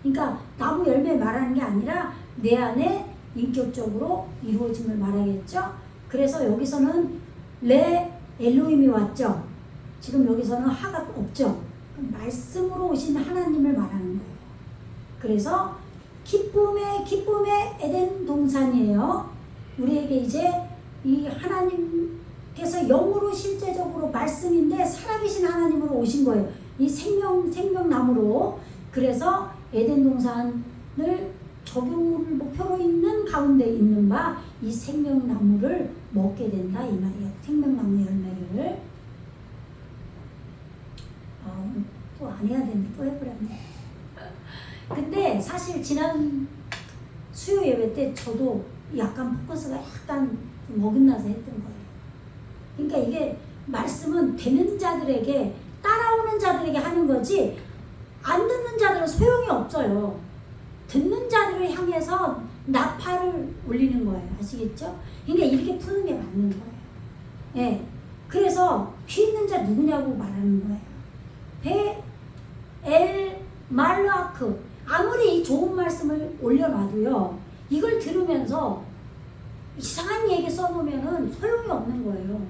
그러니까 나무 열매 말하는 게 아니라 내 안에 인격적으로 이루어짐을 말하겠죠. 그래서 여기서는 레 엘로힘이 왔죠. 지금 여기서는 하가 없죠. 말씀으로 오신 하나님을 말하는 거예요. 그래서 기쁨의 에덴 동산이에요. 우리에게 이제 이 하나님께서 영으로 실제적으로 말씀인데 살아계신 하나님으로 오신 거예요. 이 생명나무로. 그래서 에덴 동산을 적용을 목표로 있는 가운데 있는 바 이 생명나무를 먹게 된다 이 말이에요. 생명나무 열매를. 또 안 해야 되는데 또 해버렸네. 근데 사실 지난 수요 예배 때 저도 약간 포커스가 약간 좀 어긋나서 했던 거예요. 그러니까 이게 말씀은 되는 자들에게, 따라오는 자들에게 하는 거지 안 듣는 자들은 소용이 없어요. 듣는 자들을 향해서 나팔을 올리는 거예요. 아시겠죠? 그러니까 이렇게 푸는 게 맞는 거예요. 그래서 귀 있는 자 누구냐고 말하는 거예요. 엘 말라크, 아무리 이 좋은 말씀을 올려놔도요, 이걸 들으면서 이상한 얘기 써놓으면은 소용이 없는 거예요.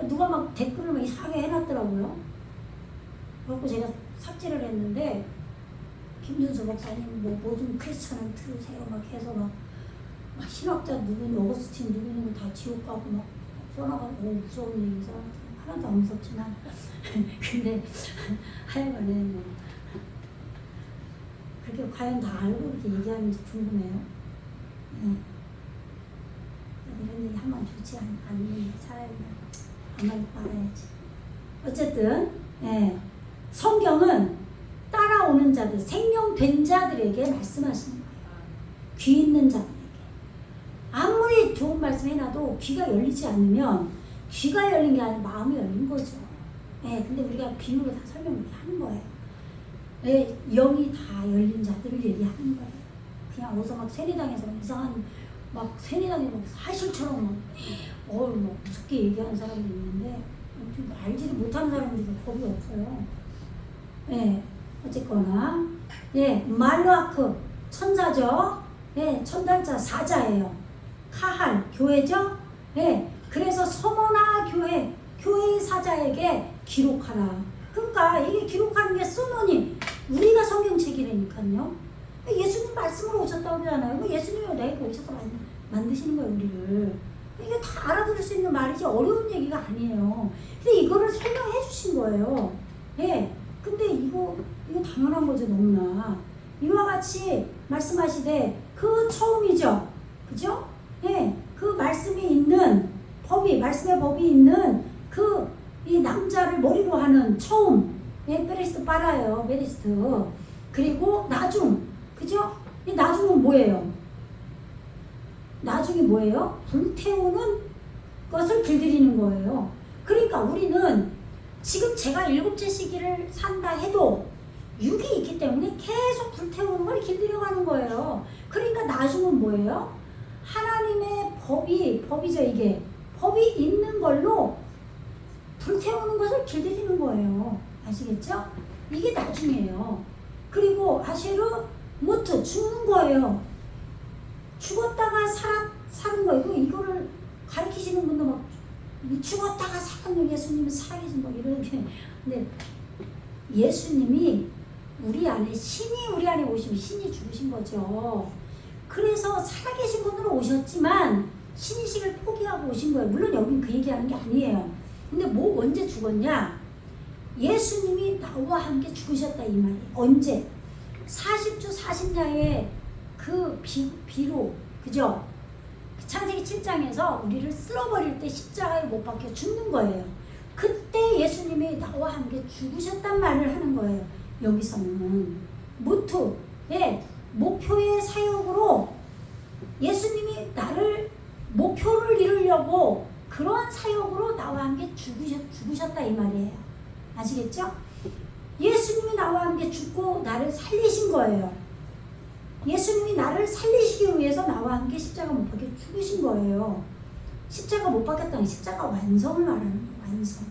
누가 막 댓글을 막 이상하게 해놨더라고요. 그래갖고 제가 삭제를 했는데 김준수 목사님 뭐 좀 크리스찬을 들으세요 막 해서 막 신학자 누구 어거스틴 누구 다 지옥 가고 막 써나가고 무서운 얘기서 하나도 안 무섭지만 근데 하여간에 뭐 그렇게 과연 다 알고 그렇게 얘기하는지 궁금해요. 이런 얘기 하면 좋지 않는 사람이면 아마 말아야지. 어쨌든 성경은 따라오는 자들, 생명된 자들에게 말씀하시는 거예요. 귀 있는 자들에게. 아무리 좋은 말씀 해놔도 귀가 열리지 않으면 귀가 열린 게 아니라 마음이 열린 거죠. 근데 우리가 귀로 다 설명을 하는 거예요. 영이 다 열린 자들을 얘기하는 거예요. 그냥 어디서 막 세례당에서 이상한 막 세례당에 막 사실처럼 막 무섭게 얘기하는 사람도 있는데 알지도 못하는 사람들도 겁이 없어요. 어쨌거나 말로아크 천사죠. 천단자 사자예요. 카할 교회죠. 그래서 서머나 교회의 사자에게 기록하라. 그러니까 이게 기록하는 게 쓰노니 우리가 성경책이라니까요. 예수님 말씀으로 오셨다고 그러잖아요. 예수님이 내가 오셔서 만드시는 거예요, 우리를. 이게 다 알아들을 수 있는 말이지 어려운 얘기가 아니에요. 근데 이거를 설명해 주신 거예요. 근데 이거 당연한 거죠, 너무나. 이와 같이 말씀하시되 그 처음이죠. 그죠? 그 말씀이 있는 말씀의 법이 있는 이 남자를 머리로 하는 처음, 페리스트 빨아요, 메리스트. 그리고 나중, 그죠? 이 나중은 뭐예요? 나중이 뭐예요? 불태우는 것을 길들이는 거예요. 그러니까 우리는 지금 제가 7째 시기를 산다 해도 육이 있기 때문에 계속 불태우는 걸 길들여가는 거예요. 그러니까 나중은 뭐예요? 하나님의 법이죠, 이게. 법이 있는 걸로 불태우는 것을 길들이는 거예요. 아시겠죠? 이게 나중이에요. 그리고 아쉐르 무트, 죽는 거예요. 죽었다가 사는 거예요. 이거를 가르치시는 분도 막 죽었다가 사는 예수님은 살아계신 거 이렇게. 근데 예수님이 우리 안에 신이 우리 안에 오시면 신이 죽으신 거죠. 그래서 살아계신 분으로 오셨지만 신의식을 포기하고 오신 거예요. 물론 여긴 그 얘기하는 게 아니에요. 근데 언제 죽었냐? 예수님이 나와 함께 죽으셨다 이 말이에요. 언제? 40주 40야의 그 비로, 그죠? 창세기 7장에서 우리를 쓸어버릴 때 십자가에 못 박혀 죽는 거예요. 그때 예수님이 나와 함께 죽으셨단 말을 하는 거예요. 여기서는 무트의 목표의 사역으로 예수님이 나를 목표를 이루려고 그런 사역으로 나와 함께 죽으셨다 이 말이에요. 아시겠죠? 예수님이 나와 함께 죽고 나를 살리신 거예요. 예수님이 나를 살리시기 위해서 나와 함께 십자가 못 박혀 죽으신 거예요. 십자가 못 박혔다는 십자가 완성을 말하는 거예요. 완성.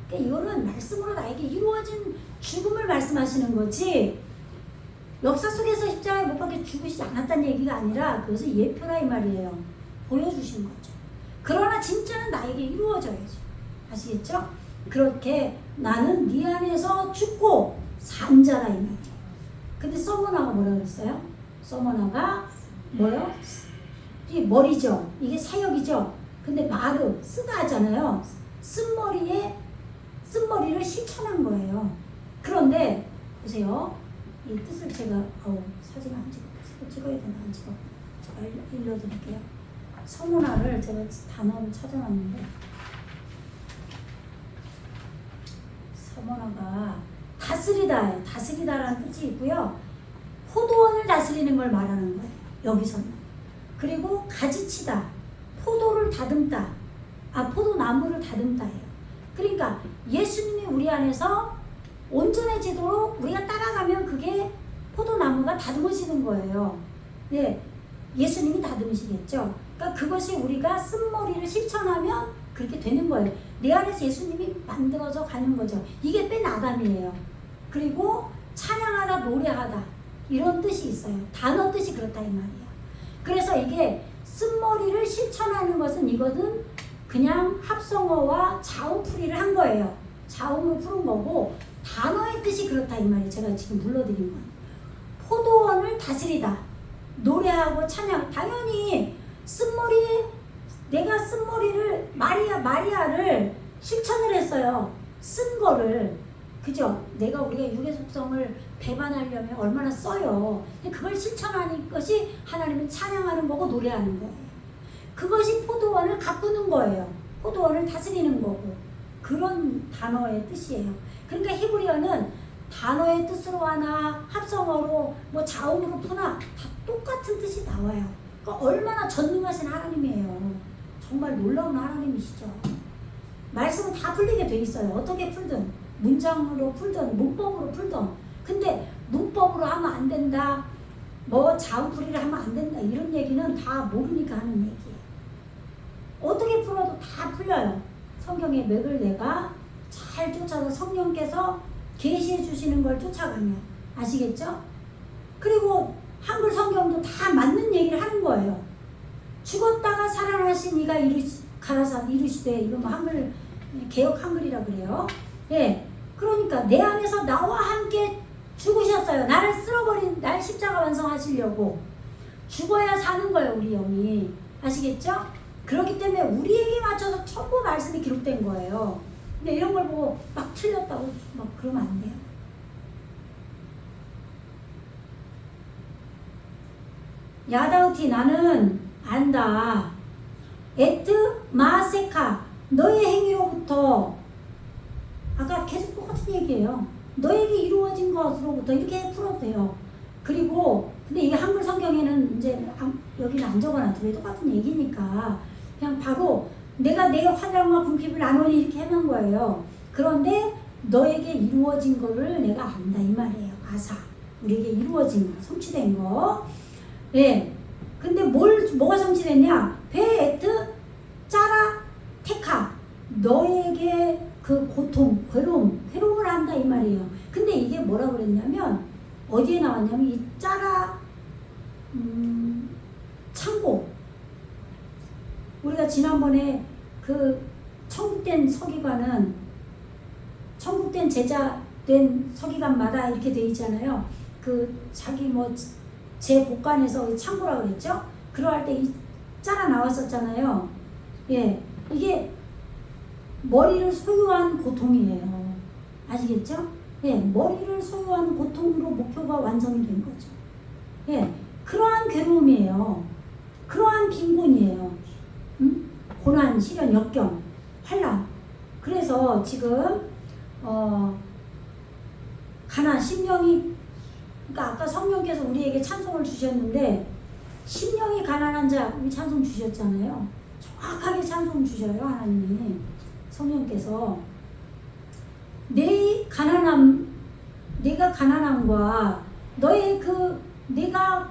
그러니까 이거는 말씀으로 나에게 이루어진 죽음을 말씀하시는 거지 역사 속에서 십자가에 못 박혀 죽으시지 않았다는 얘기가 아니라 그것을 예표라 이 말이에요. 보여주신 거죠. 그러나 진짜는 나에게 이루어져야죠. 아시겠죠? 그렇게 나는 네 안에서 죽고 산 자라 이 말이에요. 근데 서머나가 뭐라 그랬어요? 서머나가 뭐요? 이 머리죠. 이게 사역이죠. 근데 마르 쓰다 하잖아요. 쓴머리를 실천한 거예요. 그런데 보세요. 이 뜻을 제가 사진 안 찍어야 되나 안 찍어. 제가 읽어드릴게요. 서문화를 제가 단어를 찾아놨는데 서문화가 다스리다예요. 다스리다라는 뜻이 있고요. 포도원을 다스리는 걸 말하는 거예요. 여기서는. 그리고 가지치다. 포도를 다듬다. 포도나무를 다듬다예요. 그러니까 예수님이 우리 안에서 온전해지도록 우리가 따라가면 그게 포도나무가 다듬어지는 거예요. 예수님이 다듬으시겠죠. 그러니까 그것이 우리가 쓴머리를 실천하면 그렇게 되는 거예요. 내 안에서 예수님이 만들어져 가는 거죠. 이게 뺀 아담이에요. 그리고 찬양하다, 노래하다 이런 뜻이 있어요. 단어 뜻이 그렇다 이 말이에요. 그래서 이게 쓴머리를 실천하는 것은 이거는 그냥 합성어와 자음풀이를 한 거예요. 자음을 푸는 거고 단어의 뜻이 그렇다 이 말이에요. 제가 지금 불러드린 건. 포도원을 다스리다. 노래하고 찬양. 당연히 내가 쓴머리를 마리아를 실천을 했어요. 쓴 거를. 그죠? 우리가 육의 속성을 배반하려면 얼마나 써요. 근데 그걸 실천하는 것이 하나님을 찬양하는 거고 노래하는 거예요. 그것이 포도원을 가꾸는 거예요. 포도원을 다스리는 거고. 그런 단어의 뜻이에요. 그러니까 히브리어는 단어의 뜻으로 하나 합성어로 뭐 자음으로 푸나 다 똑같은 뜻이 나와요. 그러니까 얼마나 전능하신 하나님이에요. 정말 놀라운 하나님이시죠. 말씀은 다 풀리게 돼 있어요. 어떻게 풀든 문장으로 풀든 문법으로 풀든. 근데 문법으로 하면 안 된다, 뭐 자음풀이를 하면 안 된다 이런 얘기는 다 모르니까 하는 얘기예요. 어떻게 풀어도 다 풀려요. 성경의 맥을 내가 잘 쫓아서 성령께서 계시해 주시는 걸 쫓아가면. 아시겠죠? 그리고 한글 성경도 다 맞는 얘기를 하는 거예요. 죽었다가 살아나신 이가 가라사 이르시되, 이거 뭐 한글 개역 한글이라 그래요. 예, 그러니까 내 안에서 나와 함께 죽으셨어요. 나를 쓸어버린 날 십자가 완성하시려고. 죽어야 사는 거예요, 우리 영이. 아시겠죠? 그렇기 때문에 우리에게 맞춰서 전부 말씀이 기록된 거예요. 근데 이런 걸 보고 막 틀렸다고 막 그러면 안 돼요. 야다우티, 나는 안다. 에트 마세카, 너의 행위로부터. 아까 계속 똑같은 얘기예요. 너에게 이루어진 것으로부터. 이렇게 풀어도 돼요. 그리고 근데 이게 한글 성경에는 이제 여기는 안 적어놔도 왜 똑같은 얘기니까 그냥 바로 내가 내 환란과 궁핍을 나누니 이렇게 해놓은 거예요. 그런데 너에게 이루어진 거를 내가 안다 이 말이에요. 아사, 우리에게 이루어진 거, 성취된 거. 예. 근데 뭐가 성취됐냐? 베에트 짜라 테카, 너에게 그 고통, 괴로움을 한다 이 말이에요. 근데 이게 뭐라고 그랬냐면 어디에 나왔냐면 이 짜라 창고. 우리가 지난번에 그 천국된 서기관은 천국된 제자 된 서기관마다 이렇게 돼 있잖아요. 그 자기 뭐 제 곳간에서 창고라고 그랬죠? 그러할 때 이 짜라 나왔었잖아요. 예, 이게 머리를 소유한 고통이에요. 아시겠죠? 예, 머리를 소유한 고통으로 목표가 완성이 된 거죠. 예, 그러한 괴로움이에요. 그러한 빈곤이에요. 고난, 시련, 역경, 환난. 그래서 지금 가난, 심령이, 그러니까 아까 성령께서 우리에게 찬송을 주셨는데 심령이 가난한 자 우리 찬송 주셨잖아요. 정확하게 찬송 주셔요, 하나님이. 성령께서 내가 가난함과 너의 내가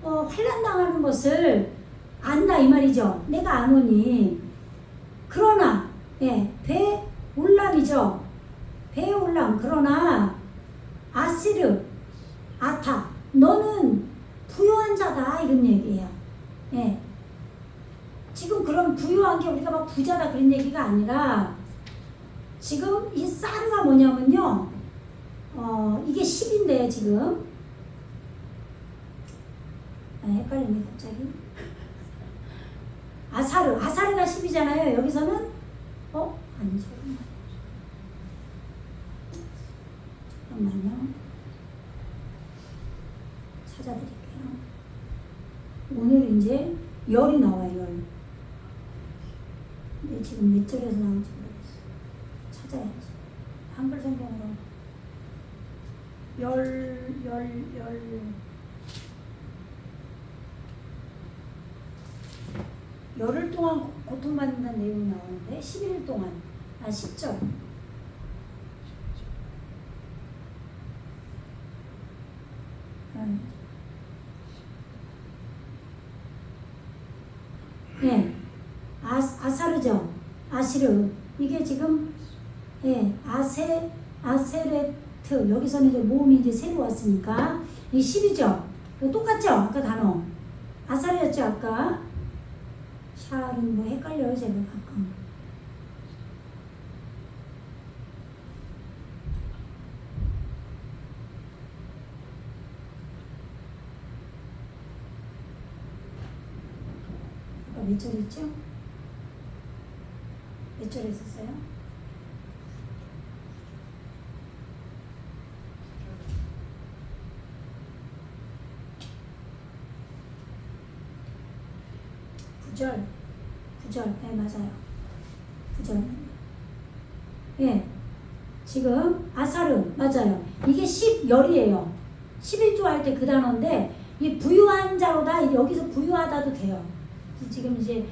환난 당하는 것을 안다 이 말이죠. 내가 아노니. 그러나 배울람이죠. 배울람. 그러나 아시르 아타, 너는 부유한 자다 이런 얘기예요. 예. 지금 그런 부유한 게 우리가 막 부자다 그런 얘기가 아니라 지금 이 사르가 뭐냐면요. 이게 10인데 지금 헷갈리네 갑자기. 아사르가 10이잖아요. 여기서는 아니죠. 잠깐만요. 찾아드릴게요. 오늘 이제 열이 나와요. 열. 근데 지금 몇 절에서 나온지 모르겠어요. 찾아야지. 한글 성경으로 열흘 동안 고통받는다는 내용이 나오는데 11일 동안 10절. 예, 아사르죠. 아시르. 이게 지금 아세레트. 여기서는 이제 모음이 이제 새로 왔으니까 이 10이죠. 똑같죠? 아까 단어. 아사르였죠, 아까. 샬은 뭐 헷갈려요 제가 가끔. 아까 몇 절 했죠? 몇 절 했었어요? 구절, 네, 맞아요. 9절. 예. 지금, 아사르, 맞아요. 이게 10열이에요. 11조 할 때 그 단어인데, 이 부유한 자로다, 여기서 부유하다도 돼요. 지금 이제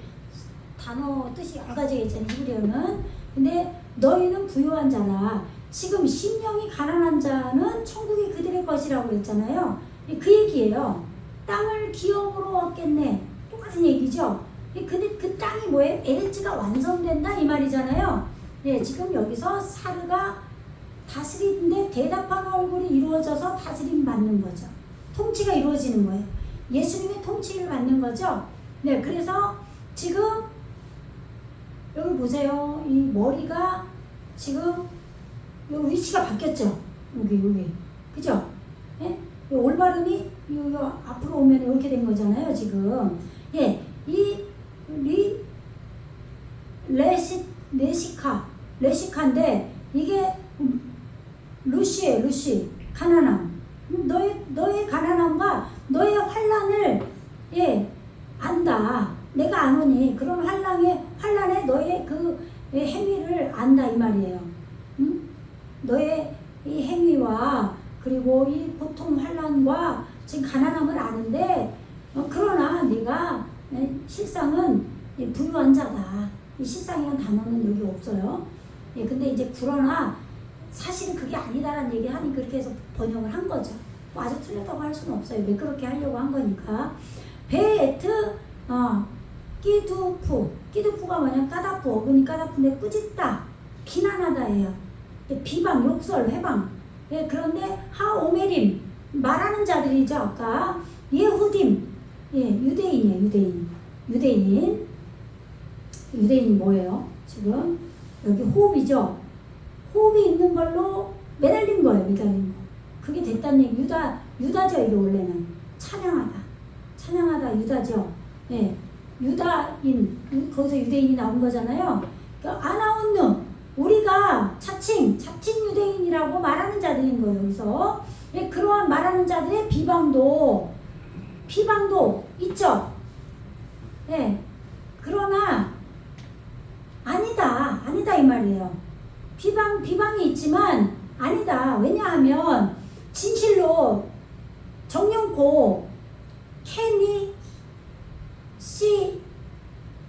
단어 뜻이 여러 가지가 있잖아요. 히브리어는. 근데 너희는 부유한 자라. 지금 심령이 가난한 자는 천국이 그들의 것이라고 그랬잖아요. 그 얘기예요. 땅을 기업으로 얻겠네. 똑같은 얘기죠. 근데 그 땅이 뭐예요? 에레츠가 완성된다 이 말이잖아요. 예, 지금 여기서 사르가 다스리는데 대답하는 얼굴이 이루어져서 다스림 받는 거죠. 통치가 이루어지는 거예요. 예수님의 통치를 받는 거죠. 네, 그래서 지금 여기 보세요. 이 머리가 지금 여기 위치가 바뀌었죠. 여기 그죠? 예? 올바름이 요 앞으로 오면 이렇게 된 거잖아요. 지금 예, 이 레시카인데 이게 루시예요. 루시 가난함. 너의 가난함과 너의 환난을 예 안다. 내가 아노니 그런 환난에 너의 그 행위를 안다 이 말이에요. 응? 너의 이 행위와 그리고 이 고통 환난과 지금 가난함을 아는데 그러나 네가 실상은 부유한 자다. 이 실상이라는 단어는 여기 없어요. 예, 근데 이제 그러나 사실은 그게 아니다라는 얘기 하니 그렇게 해서 번역을 한 거죠. 뭐 아주 틀렸다고 할 수는 없어요. 왜 그렇게 하려고 한 거니까. 베에트 끼두푸가 뭐냐 까다푸 어근이 까다푸인데 꾸짖다 비난하다예요. 비방 욕설 회방. 예, 그런데 하오메림 말하는 자들이죠. 아까 예후딤 예, 유대인이에요. 유대인이 뭐예요? 지금 여기 호흡이죠. 호흡이 있는 걸로 매달린 거예요. 그게 됐다는 얘기. 유다죠. 이게 원래는 찬양하다 유다죠. 예, 유다인 거기서 유대인이 나온 거잖아요. 그러니까 아나운누 우리가 자칭 유대인이라고 말하는 자들인 거예요. 여기서 예, 그러한 말하는 자들의 비방도 있죠. 예, 그러나 아니다 이 말이에요. 비방이 있지만 아니다. 왜냐하면 진실로 정령코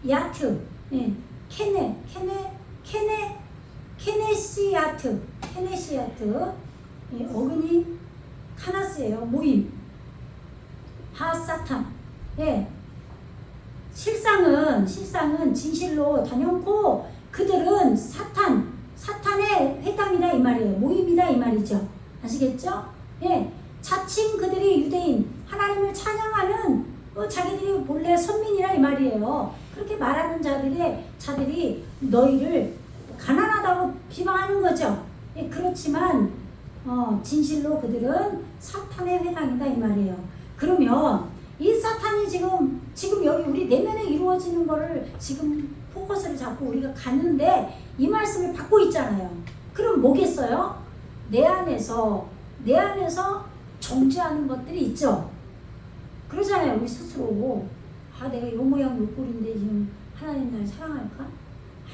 케니시야트 예, 케네시야트 예, 어근이 카나스예요. 모임 하사탄 예, 실상은 진실로 단연코 그들은 사탄의 회당이다 이 말이에요. 모임이다 이 말이죠. 아시겠죠? 예, 자칭 그들이 유대인 하나님을 찬양하는 자기들이 본래 선민이라 이 말이에요. 그렇게 말하는 자들이 너희를 가난하다고 비방하는 거죠. 예, 그렇지만 진실로 그들은 사탄의 회당이다 이 말이에요. 그러면 이 사탄이 지금 여기 우리 내면에 이루어지는 거를 지금 포커스를 잡고 우리가 가는데 이 말씀을 받고 있잖아요. 그럼 뭐겠어요? 내 안에서 정죄하는 것들이 있죠. 그러잖아요. 우리 스스로 내가 요 모양 요 꼴인데 지금 하나님 날 사랑할까?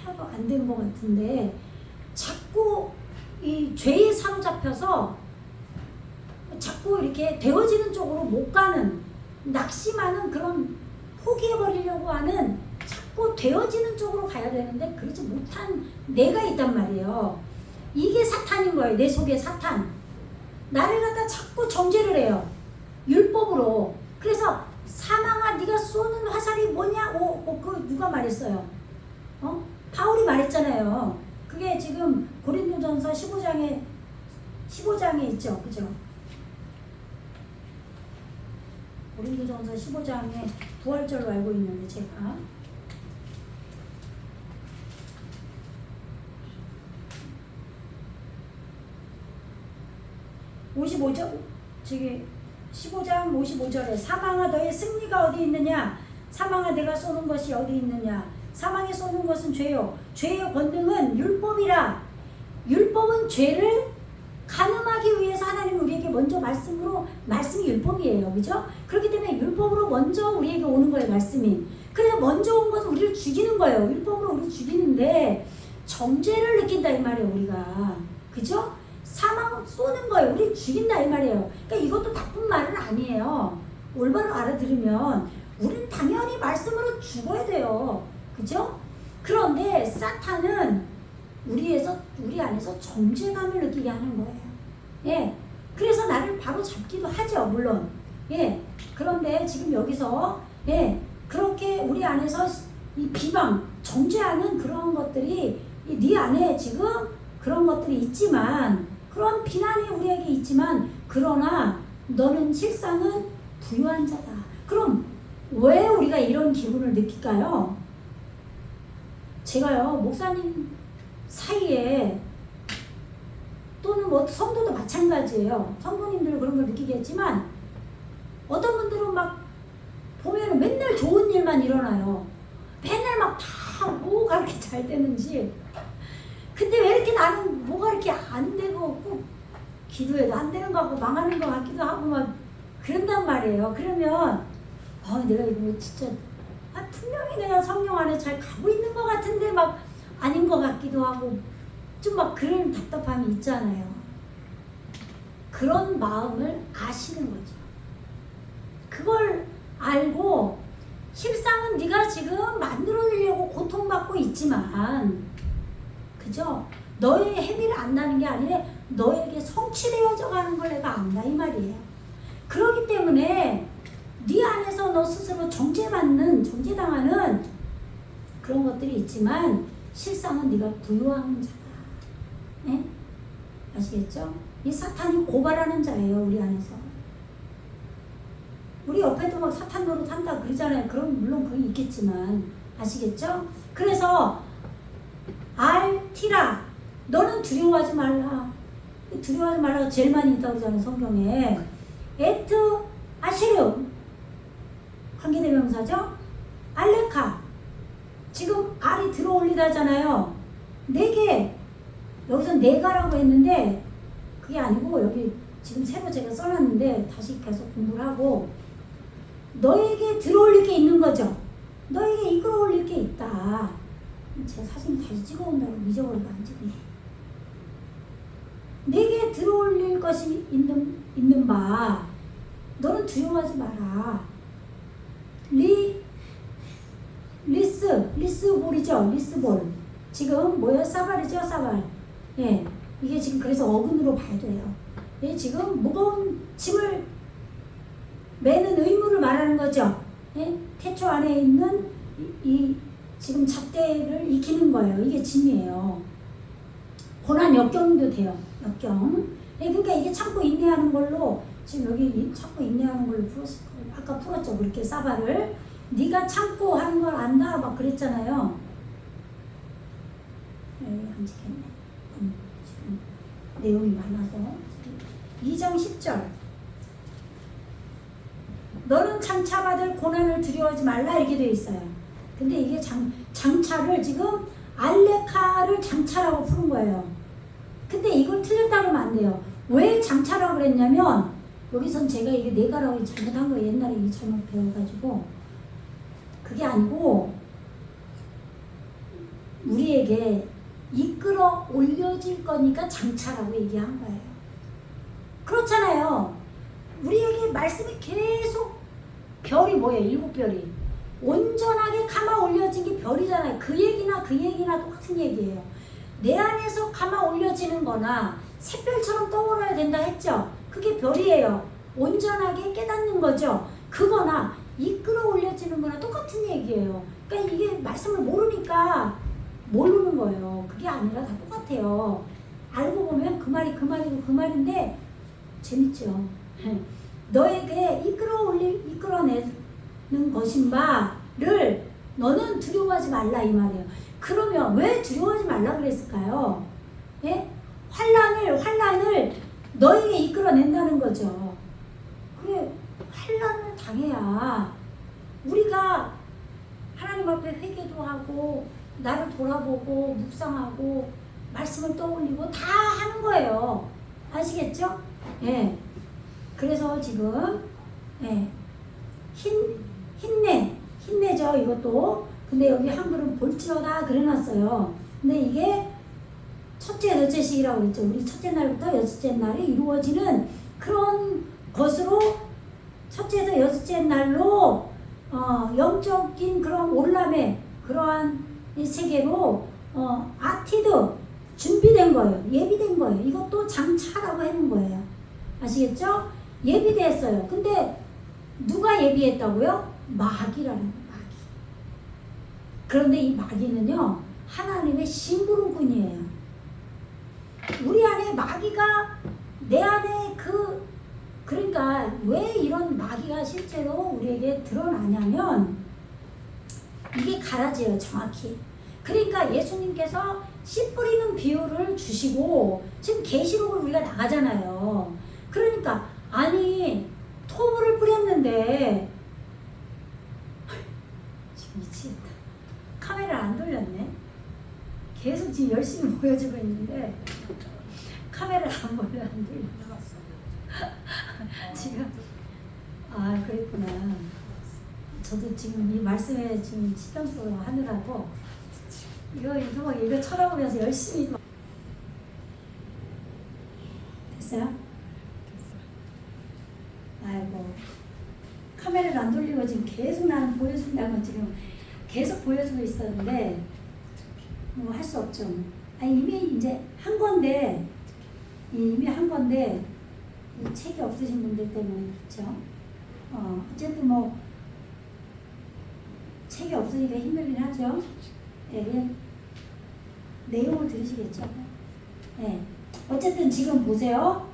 하나도 안 된 것 같은데 자꾸 이 죄에 사로잡혀서 자꾸 이렇게 되어지는 쪽으로 못 가는 낙심하는 그런 포기해버리려고 하는 자꾸 되어지는 쪽으로 가야 되는데 그러지 못한 내가 있단 말이에요. 이게 사탄인 거예요. 내 속에 사탄. 나를 갖다 자꾸 정죄를 해요. 율법으로. 그래서 사망아 네가 쏘는 화살이 뭐냐? 그 누가 말했어요? 바울이 말했잖아요. 그게 지금 고린도전서 15장에 있죠. 그죠? 고린도전서 15장에 부활절로 알고 있는데 제가 55절 저기 15장 55절에 사망아 너의 승리가 어디 있느냐? 사망아 내가 쏘는 것이 어디 있느냐? 사망에 쏘는 것은 죄요. 죄의 권능은 율법이라. 율법은 죄를 가늠하기 위해서 하나님 우리에게 먼저 말씀이 율법이에요. 그죠? 그렇기 때문에 율법으로 먼저 우리에게 오는 거예요. 말씀이. 그래 먼저 온 것은 우리를 죽이는 거예요. 율법으로 우리를 죽이는데 정죄를 느낀다 이 말이에요. 우리가. 그죠? 사망 쏘는 거예요. 우리를 죽인다 이 말이에요. 그러니까 이것도 나쁜 말은 아니에요. 올바로 알아들으면 우리는 당연히 말씀으로 죽어야 돼요. 그죠? 그런데 사탄은 우리 안에서 정죄감을 느끼게 하는 거예요. 예. 그래서 나를 바로 잡기도 하죠, 물론. 예. 그런데 지금 여기서, 예. 그렇게 우리 안에서 이 비방, 정죄하는 그런 것들이 네 안에 지금 그런 것들이 있지만, 그런 비난이 우리에게 있지만, 그러나 너는 실상은 부유한 자다. 그럼 왜 우리가 이런 기분을 느낄까요? 제가요, 목사님 사이에 또는 뭐 성도도 마찬가지예요. 성도님들은 그런 걸 느끼겠지만 어떤 분들은 막 보면은 맨날 좋은 일만 일어나요. 맨날 막 다 뭐가 이렇게 잘 되는지. 근데 왜 이렇게 나는 뭐가 이렇게 안 되고 꼭 기도해도 안 되는 거 같고 망하는 거 같기도 하고 막 그런단 말이에요. 그러면 내가 이거 진짜 분명히 내가 성령 안에 잘 가고 있는 것 같은데 막 아닌 것 같기도 하고 좀 막 그런 답답함이 있잖아요. 그런 마음을 아시는 거죠. 그걸 알고 실상은 네가 지금 만들어내려고 고통받고 있지만 그죠? 너의 해비를 안다는 게 아니라 너에게 성취되어져 가는 걸 내가 안다 이 말이에요. 그렇기 때문에 네 안에서 너 스스로 정죄당하는 그런 것들이 있지만 실상은 네가 부유한 자다. 네? 아시겠죠? 이 사탄이 고발하는 자예요. 우리 안에서. 우리 옆에도 막 사탄 노릇 한다 그러잖아요. 그럼 물론 그게 있겠지만 아시겠죠? 그래서 알티라 너는 두려워하지 말라. 두려워하지 말라가 제일 많이 있다고 그러잖아요. 성경에. 에트 아시르 관계대명사죠? 알레카 지금 알이 들어올리다잖아요. 네개 여기서 네가라고 했는데 그게 아니고 여기 지금 새로 제가 써놨는데 다시 계속 공부를 하고 너에게 들어올릴 게 있는 거죠. 너에게 이끌어올릴 게 있다. 제가 사진 다시 찍어온다고 잊어버리고 안 찍네. 내게 들어올릴 것이 있는 바 너는 두려워하지 마라. 리스볼이죠. 리스볼. 지금 뭐예요? 사발이죠. 사발. 예, 이게 지금 그래서 어근으로 봐야 돼요. 예, 지금 무거운 짐을 매는 의무를 말하는 거죠. 예, 태초 안에 있는 이 지금 잣대를 익히는 거예요. 이게 짐이에요. 고난 역경도 돼요. 역경. 예, 그러니까 이게 참고 인내하는 걸로 지금 여기 참고 인내하는 걸로 풀었을 거예요. 아까 풀었죠. 그렇게 사발을. 네가 참고 하는 걸 안다 막 그랬잖아요. 안 지켰네. 지금 내용이 많아서 2장 10절 너는 장차받을 고난을 두려워하지 말라 이렇게 되어 있어요. 근데 이게 장차를 지금 알레카를 장차라고 푸는 거예요. 근데 이걸 틀렸다고 하면 안 돼요. 왜 장차라고 그랬냐면 여기선 제가 이게 네가라고 잘못한 거 옛날에 이 잘못 배워가지고 그게 아니고 우리에게 이끌어 올려질 거니까 장차라고 얘기한 거예요. 그렇잖아요. 우리에게 말씀이 계속 별이 뭐예요? 7별이 온전하게 감아 올려진 게 별이잖아요. 그 얘기나 똑같은 얘기예요. 내 안에서 감아 올려지는 거나 샛별처럼 떠올라야 된다 했죠. 그게 별이에요. 온전하게 깨닫는 거죠. 그거나 이끌어 올려지는 거나 똑같은 얘기예요. 그러니까 이게 말씀을 모르니까 모르는 거예요. 그게 아니라 다 똑같아요. 알고 보면 그 말이 그 말이고 그 말인데 재밌죠. 너에게 이끌어내는 것인 바를 너는 두려워하지 말라 이 말이에요. 그러면 왜 두려워하지 말라 그랬을까요? 예? 환란을 너에게 이끌어낸다는 거죠. 그래, 환난을 당해야 우리가 하나님 앞에 회개도 하고 나를 돌아보고 묵상하고 말씀을 떠올리고 다 하는 거예요. 아시겠죠? 예. 그래서 지금 예. 힘내죠 이것도. 근데 여기 한글은 볼지어다 그래놨어요. 근데 이게 첫째 여섯째식이라고 그랬죠. 우리 첫째 날부터 여섯째 날에 이루어지는 그런 것으로 첫째에서 여섯째 날로 영적인 그런 올람의 그러한 이 세계로 아티드 준비된 거예요. 예비된 거예요. 이것도 장차라고 하는 거예요. 아시겠죠? 예비됐어요. 근데 누가 예비했다고요? 마귀라는 거예요. 마귀. 그런데 이 마귀는요 하나님의 심부름꾼이에요. 우리 안에 마귀가 내 안에 그러니까 왜 이런 마귀가 실제로 우리에게 드러나냐면 이게 가라지예요. 정확히. 그러니까 예수님께서 씨 뿌리는 비유를 주시고 지금 계시록을 우리가 나가잖아요. 그러니까 아니 토부를 뿌렸는데 지금 미치겠다. 카메라를 안 돌렸네. 계속 지금 열심히 보여주고 있는데 카메라를 안 돌려. 지금 그랬구나. 저도 지금 이 말씀에 지금 신경 쓰고 하느라고 이거 쳐다보면서 열심히 됐어요? 아이고 카메라를 안 돌리고 지금 계속 나는 보여준다고 지금 계속 보여주고 있었는데 뭐 할 수 없죠. 아니 이미 이제 한 건데 이 책이 없으신 분들 때문에 그렇죠. 어쨌든 뭐 책이 없으니까 힘들긴 하죠. 예, 그냥 내용을 들으시겠죠. 예. 어쨌든 지금 보세요.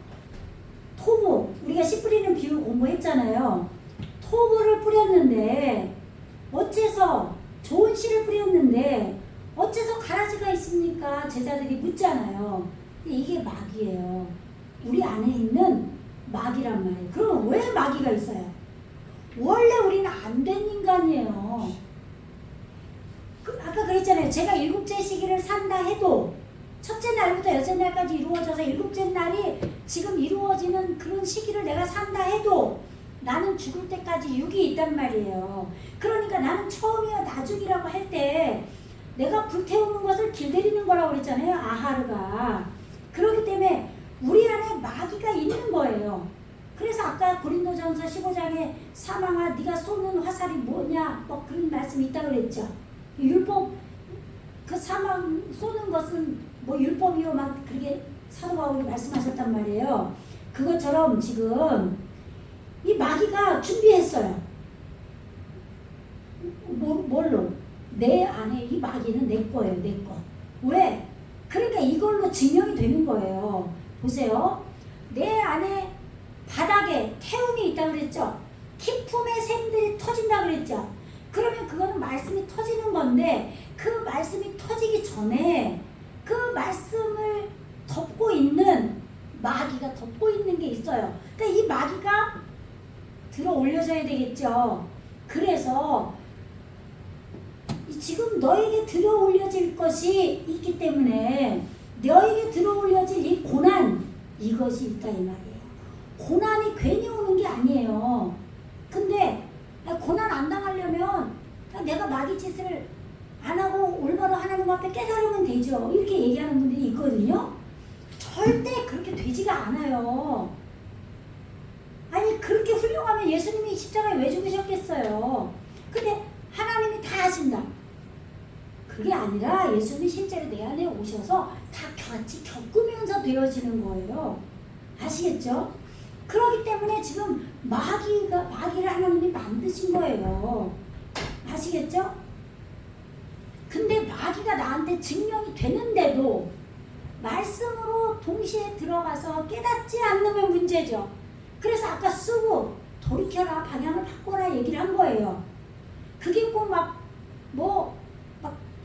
토부, 우리가 씨 뿌리는 비유 공부했잖아요. 토부를 뿌렸는데 어째서 좋은 씨를 뿌렸는데 어째서 가라지가 있습니까? 제자들이 묻잖아요. 이게 마귀예요. 우리 안에 있는 마귀란 말이에요. 그럼 왜 마귀가 있어요? 원래 우리는 안 된 인간이에요. 아까 그랬잖아요. 제가 일곱째 시기를 산다 해도 첫째 날부터 여섯째 날까지 이루어져서 일곱째 날이 지금 이루어지는 그런 시기를 내가 산다 해도 나는 죽을 때까지 육이 있단 말이에요. 그러니까 나는 처음이야 나중이라고 할 때 내가 불태우는 것을 길들이는 거라고 그랬잖아요. 아하르가. 그렇기 때문에 우리 안에 마귀가 있는 거예요. 그래서 아까 고린도전서 15장에 사망아 네가 쏘는 화살이 뭐냐 뭐 그런 말씀이 있다고 그랬죠. 율법 그 사망 쏘는 것은 뭐 율법이요 막 그렇게 사도 바울이 말씀하셨단 말이에요. 그것처럼 지금 이 마귀가 준비했어요. 뭘로? 내 안에 이 마귀는 내 거예요. 내 거. 왜? 그러니까 이걸로 증명이 되는 거예요. 보세요. 내 안에 바닥에 태움이 있다고 그랬죠. 기품의 샘들이 터진다고 그랬죠. 그러면 그거는 말씀이 터지는 건데 그 말씀이 터지기 전에 그 말씀을 덮고 있는 마귀가 덮고 있는 게 있어요. 그러니까 이 마귀가 들어 올려져야 되겠죠. 그래서 지금 너에게 들어 올려질 것이 있기 때문에 너에게 들어 올려질 이 고난 이것이 있다 이 말이에요. 고난이 괜히 오는 게 아니에요. 근데 고난 안 당하려면 내가 마귀 짓을 안 하고 올바로 하나님 앞에 깨달으면 되죠. 이렇게 얘기하는 분들이 있거든요. 절대 그렇게 되지가 않아요. 아니 그렇게 훌륭하면 예수님이 십자가에 왜 죽으셨겠어요. 근데 하나님이 다 하신다. 그게 아니라 예수님이 실제로 내 안에 오셔서 다 같이 겪으면서 되어지는 거예요. 아시겠죠? 그렇기 때문에 지금 마귀를 하나님이 만드신 거예요. 아시겠죠? 근데 마귀가 나한테 증명이 되는데도 말씀으로 동시에 들어가서 깨닫지 않으면 문제죠. 그래서 아까 쓰고 돌이켜라 방향을 바꿔라 얘기를 한 거예요. 그게 꼭 막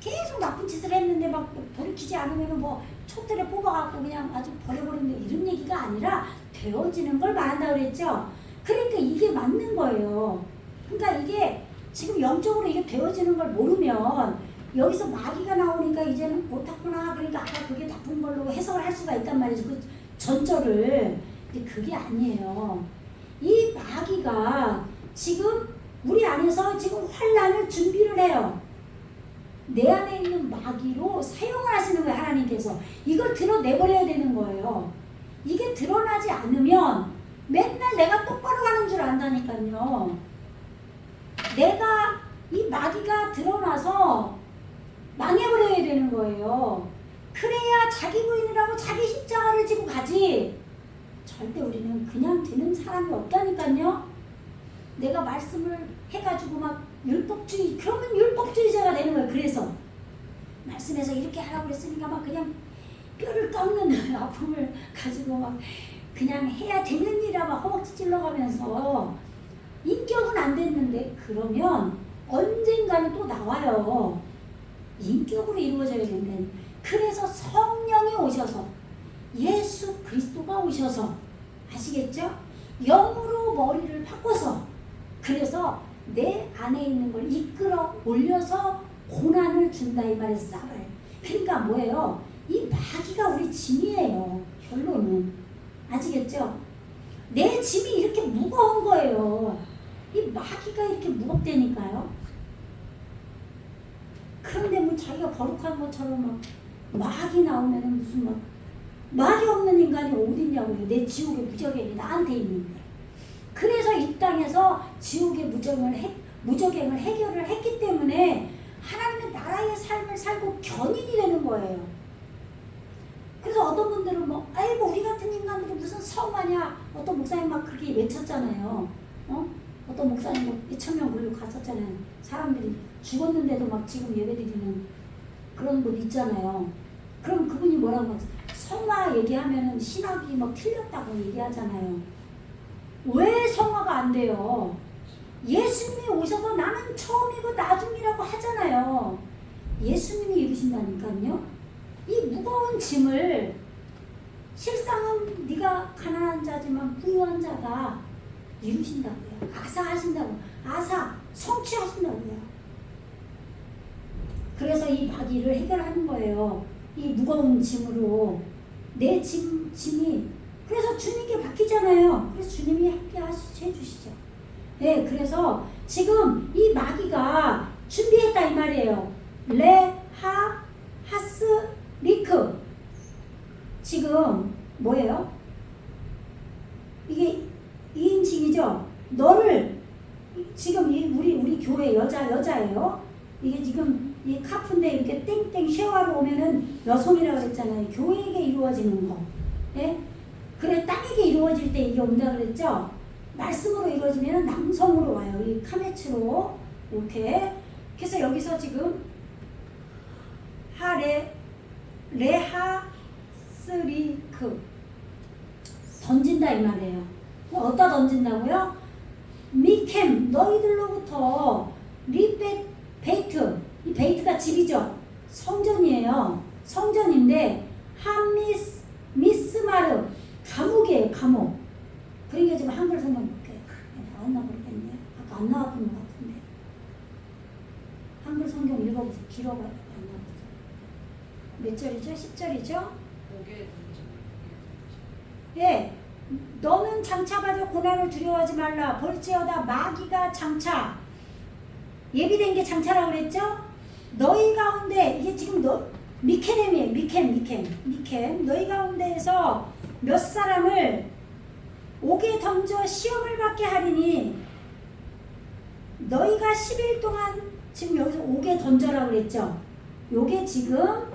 계속 나쁜 짓을 했는데 막 돌이키지 않으면 뭐 촛대를 뽑아갖고 그냥 아주 버려버리는 이런 얘기가 아니라 되어지는 걸 말한다고 그랬죠. 그러니까 이게 맞는 거예요. 그러니까 이게 지금 영적으로 이게 되어지는 걸 모르면 여기서 마귀가 나오니까 이제는 옳다구나. 그러니까 아까 그게 나쁜 걸로 해석을 할 수가 있단 말이죠. 그 전절을. 근데 그게 아니에요. 이 마귀가 지금 우리 안에서 지금 환란을 준비를 해요. 내 안에 있는 마귀로 사용을 하시는 거예요. 하나님께서. 이걸 드러내버려야 되는 거예요. 이게 드러나지 않으면 맨날 내가 똑바로 가는 줄 안다니까요. 내가 이 마귀가 드러나서 망해버려야 되는 거예요. 그래야 자기 부인이라고 자기 십자가를 지고 가지. 절대 우리는 그냥 되는 사람이 없다니까요. 내가 말씀을 해가지고 막 율법주의, 그러면 율법주의자가 되는 거예요. 그래서 말씀에서 이렇게 하라고 그랬으니까 막 그냥 뼈를 깎는 아픔을 가지고 막 그냥 해야 되는 일이라 막 허벅지 찔러가면서 인격은 안 됐는데 그러면 언젠가는 또 나와요. 인격으로 이루어져야 된다니. 그래서 성령이 오셔서 예수 그리스도가 오셔서 아시겠죠? 영으로 머리를 바꿔서 그래서 내 안에 있는 걸 이끌어 올려서 고난을 준다 이 말이에요. 쌀을. 그러니까 뭐예요? 이 마귀가 우리 짐이에요. 결론은. 아시겠죠? 내 짐이 이렇게 무거운 거예요. 이 마귀가 이렇게 무겁다니까요. 그런데 뭐 자기가 거룩한 것처럼 막 마귀 나오면은 무슨 막 마귀 없는 인간이 어딨냐고요. 내 지옥의 무적행이 나한테 있는데. 그래서 이 땅에서 지옥의 무적행을 해결을 했기 때문에 하나님의 나라의 삶을 살고 견인이 되는 거예요. 그래서 어떤 분들은 뭐 아이고 우리 같은 인간들이 무슨 성하냐. 어떤 목사님 막 그렇게 외쳤잖아요. 어떤 목사님 막 2,000명 불러 갔었잖아요. 사람들이 죽었는데도 막 지금 예배드리는 그런 분 있잖아요. 그럼 그분이 뭐라고 하죠? 성화 얘기하면은 신학이 막 틀렸다고 얘기하잖아요. 왜 성화가 안 돼요? 예수님이 오셔서 나는 처음이고 나중이라고 하잖아요. 예수님이 이루신다니까요. 이 무거운 짐을 실상은 네가 가난한 자지만 부유한 자가 이루신다고요. 아사하신다고. 아사 성취하신다고요. 그래서 이 마귀를 해결하는 거예요. 이 무거운 짐으로 내 짐이 그래서 주님께 맡기잖아요. 그래서 주님이 함께 해주시죠. 네, 그래서 지금 이 마귀가 준비했다 이 말이에요. 레하 하스 리크. 지금 뭐예요? 이게 2인칭이죠. 너를 지금 우리 교회 여자예요. 이게 지금 이 카프인데 이렇게 땡땡 쉐어하러 오면은 여성이라고 그랬잖아요. 교회에게 이루어지는 거. 예? 그래 땅에게 이루어질 때 이게 온다 그랬죠. 말씀으로 이루어지면 남성으로 와요. 이 카메츠로 이렇게. 그래서 여기서 지금 레하스리크 던진다 이 말이에요. 어디다 던진다고요? 미캠 너희들로부터 베이트. 이 베이트가 집이죠. 성전이에요. 성전인데 미스마르 감옥이에요. 감옥. 그러니까 지금 한글 성경 볼게요. 나왔나 모르겠네. 아까 안 나왔던 것 같은데. 한글 성경 읽어보세요. 길어가지고 안 나왔어요. 몇 절이죠? 10절이죠? 예. 너는 장차가져 고난을 두려워하지 말라. 볼지어다 마귀가 장차. 예비된 게 장차라고 그랬죠? 너희 가운데 이게 지금 미케렘이에요. 미캠. 너희 가운데에서 몇 사람을 옥에 던져 시험을 받게 하리니 너희가 10일 동안 지금 여기서 옥에 던져라고 그랬죠? 요게 지금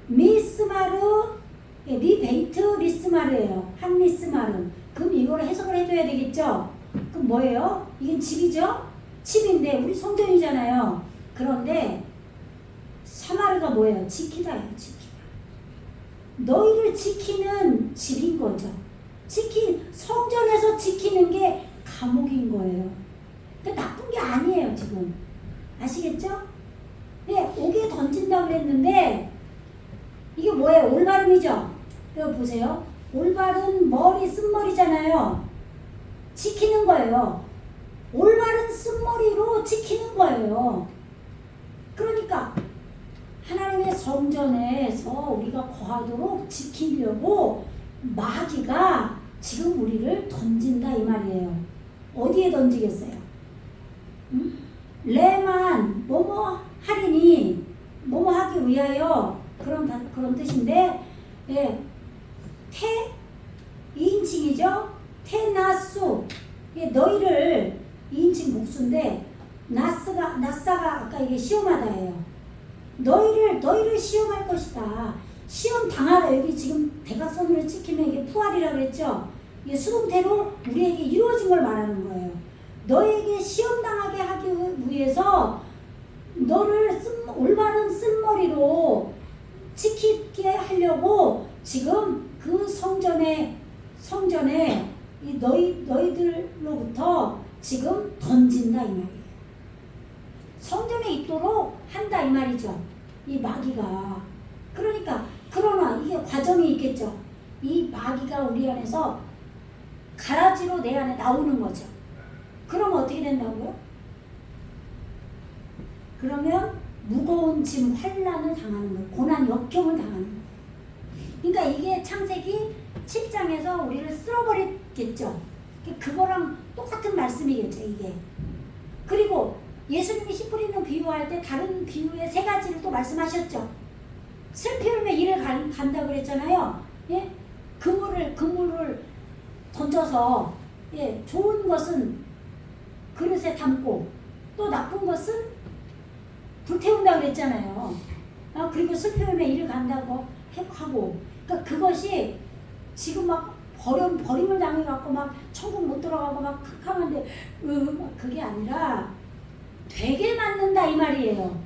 미스마르 리베이트 리스마르예요. 한 리스마르. 그럼 이걸 해석을 해줘야 되겠죠? 그럼 뭐예요? 이건 집이죠? 집인데 우리 성전이잖아요. 그런데 사마르가 뭐예요? 지키다예요. 지키다. 너희를 지키는 집인 거죠. 성전에서 지키는 게 감옥인 거예요. 그러니까 나쁜 게 아니에요. 지금 아시겠죠? 네, 옥에 던진다고 그랬는데 이게 뭐예요? 올바름이죠? 여기 보세요. 올바른 머리, 쓴머리잖아요. 지키는 거예요. 올바른 쓴머리로 지키는 거예요. 그러니까 하나님의 성전에서 우리가 거하도록 지키려고 마귀가 지금 우리를 던진다 이 말이에요. 어디에 던지겠어요? 응? 레만 뭐뭐 하리니 뭐뭐 하기 위하여 그런 뜻인데 예, 테 2인칭이죠. 테나수 너희를 2인칭 복수인데 나사가 아까 이게 시험하다예요. 너희를 시험할 것이다. 시험 당하다. 여기 지금 대각선으로 찍히면 이게 푸알이라고 그랬죠. 이게 수동태로 우리에게 이루어진 걸 말하는 거예요. 너에게 시험 당하게 하기 위해서 너를 올바른 쓴머리로 지키게 하려고 지금 그 성전에 이 너희들로부터 지금 던진다 이 말이에요. 성전에 있도록 한다 이 말이죠. 이 마귀가. 그러니까 그러나 이게 과정이 있겠죠. 이 마귀가 우리 안에서 가라지로 내 안에 나오는 거죠. 그러면 어떻게 된다고요? 그러면 무거운 짐 환난을 당하는 거예요. 고난 역경을 당하는 거예요. 그러니까 이게 창세기 7장에서 우리를 쓸어버리겠죠. 그거랑 똑같은 말씀이겠죠 이게. 그리고 예수님이 씨 뿌리는 비유할 때 다른 비유의 세 가지를 또 말씀하셨죠. 슬피 울며 이를 간다고 그랬잖아요. 예? 그물을 던져서 예, 좋은 것은 그릇에 담고 또 나쁜 것은 불태운다고 그랬잖아요. 그리고 슬피 울며 이를 간다고 하고 그러니까 그것이 지금 막 버림을 당해갖고 막 천국 못 들어가고 막 캄캄한데 그게 아니라 되게 맞는다 이 말이에요.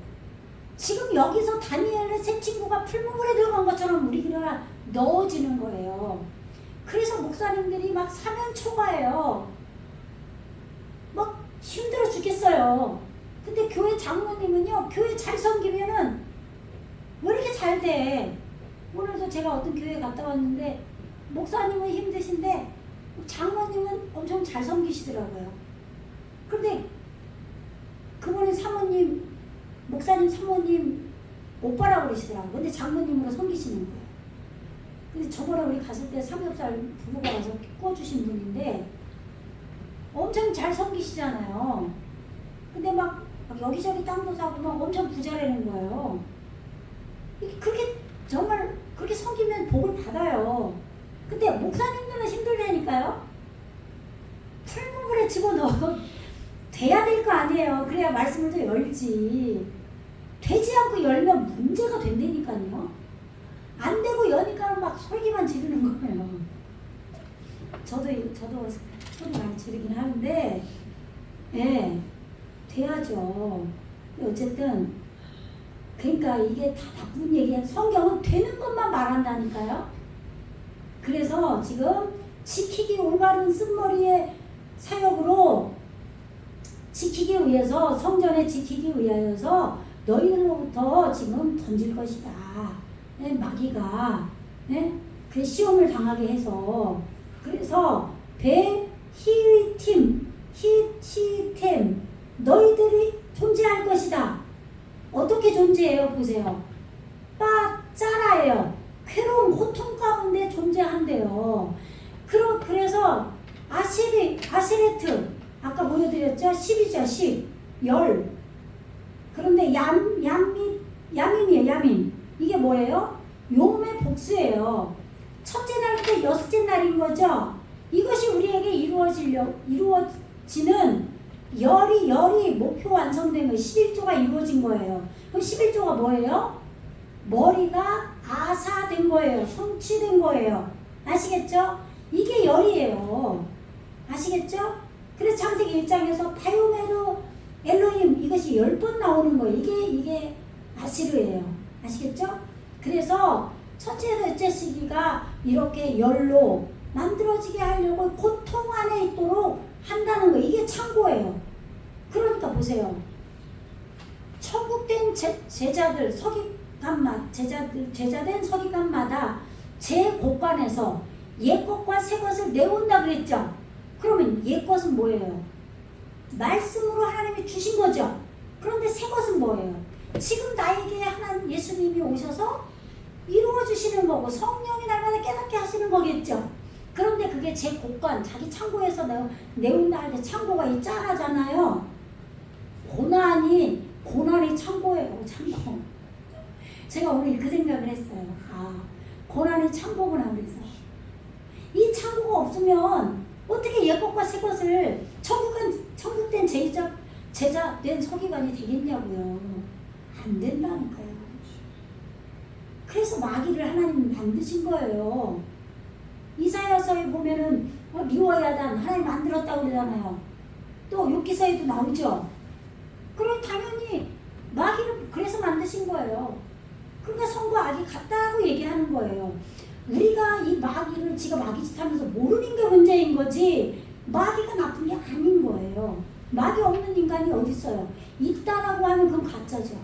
지금 여기서 다니엘의 세 친구가 풀무불에 들어간 것처럼 우리가 넣어지는 거예요. 그래서 목사님들이 막 사면 초과해요. 막 힘들어 죽겠어요. 근데 교회 장로님은요, 교회 잘 섬기면은 왜 이렇게 잘 돼? 오늘도 제가 어떤 교회에 갔다 왔는데 목사님은 힘드신데 장로님은 엄청 잘 섬기시더라고요. 그런데 그분은 사모님, 목사님 사모님 오빠라고 그러시더라고요. 근데 장로님으로 섬기시는 거예요. 근데 저번에 우리 갔을 때 삼겹살 부부가 와서 구워주신 분인데 엄청 잘 섬기시잖아요. 근데 막 여기저기 땅도 사고 막 엄청 부자라는 거예요. 그렇게 정말 그렇게 섬기면 복을 받아요. 근데 목사님들은 힘들다니까요. 풀무불에 집어넣어 돼야 될 거 아니에요. 그래야 말씀을 더 열지. 되지 않고 열면 문제가 된다니까요. 안 되고 여니까 막 소리만 지르는 거예요. 저도 소리 많이 지르긴 하는데, 예, 돼야죠. 어쨌든 그러니까 이게 다 나쁜 얘기야. 성경은 되는 것만 말한다니까요. 그래서 지금 지키기 올바른 쓴머리의 사역으로 지키기 위해서 성전에 지키기 위하여서 너희들로부터 지금 던질 것이다. 네, 마귀가 네? 그 시험을 당하게 해서 그래서 히템 너희들이 존재할 것이다. 어떻게 존재해요? 보세요. 짜라예요. 괴로움, 고통 가운데 존재한대요. 그래서 아시레트 아까 보여드렸죠? 10이죠. 10 열. 그런데 야밈이에요. 야밈. 이게 뭐예요? 요음의 복수예요. 첫째 날부터 여섯째 날인 거죠. 이것이 우리에게 이루어지는 열이 목표 완성된 거예요. 11조가 이루어진 거예요. 그럼 11조가 뭐예요? 머리가 아사된 거예요. 성취된 거예요. 아시겠죠? 이게 열이에요. 아시겠죠? 그래서 창세기 1장에서 바요메로 엘로힘 이것이 10번 나오는 거예요. 이게 아시르예요. 아시겠죠? 그래서 첫째, 둘째 시기가 이렇게 열로 만들어지게 하려고 고통 안에 있도록 한다는 거. 이게 창고예요. 그러니까 보세요. 천국된 제자들 제자된 서기관마다 제 곳간에서 옛 것과 새 것을 내온다 그랬죠. 그러면 옛 것은 뭐예요? 말씀으로 하나님이 주신 거죠. 그런데 새 것은 뭐예요? 지금 나에게 하나님 예수님이 오셔서 이루어 주시는 거고 성령이 날마다 깨닫게 하시는 거겠죠. 그런데 그게 제 곳간, 자기 창고에서 내온다 할 때 창고가 이 짠하잖아요. 고난이 창고예요. 창고. 제가 오늘 그 생각을 했어요. 고난이 창고구나. 그래서 이 창고가 없으면 어떻게 옛 것과 새 것을 천국된 제자된 서기관이 되겠냐고요. 안 된다니까요. 그래서 마귀를 하나님이 만드신 거예요. 이사야서에 보면은 미워야단 하나님 만들었다고 그러잖아요. 또 욥기서에도 나오죠. 그럼 당연히 마귀를 그래서 만드신 거예요. 그러니까 선과 악이 같다고 얘기하는 거예요. 우리가 이 마귀를 지가 마귀짓 하면서 모르는 게 문제인 거지 마귀가 나쁜 게 아닌 거예요. 마귀 없는 인간이 어디 있어요? 있다라고 하면 그건 가짜죠.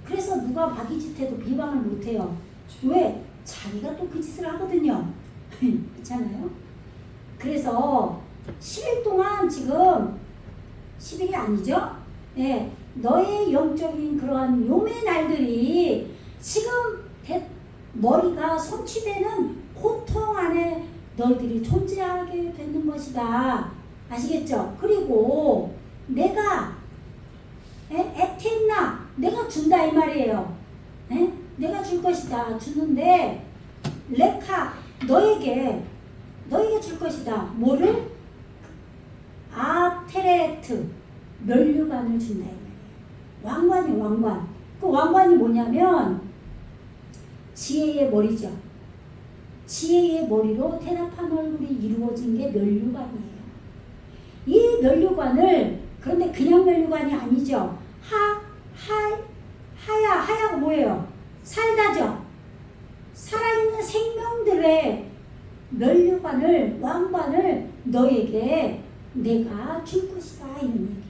그래서 누가 마귀짓해도 비방을 못해요. 왜? 자기가 또 그 짓을 하거든요. 그렇잖아요. 그래서 10일 동안 지금 10일이 아니죠? 예, 너의 영적인 그러한 용의 날들이 지금 머리가 성취되는 고통 안에 너희들이 존재하게 되는 것이다. 아시겠죠? 그리고 내가 에텐나 내가 준다 이 말이에요. 내가 줄 것이다. 주는데 레카 너에게 줄 것이다. 뭐를? 아테레트 면류관을 준다 이 말이에요. 왕관이 왕관. 그 왕관이 뭐냐면 지혜의 머리죠. 지혜의 머리로 태답한 얼굴이 이루어진 게 면류관이에요. 이 면류관을 그런데 그냥 면류관이 아니죠. 하야가 뭐예요? 살다죠. 살아있는 생명들의 면류관을 왕관을 너에게 내가 줄 것이다 이런 얘기예요.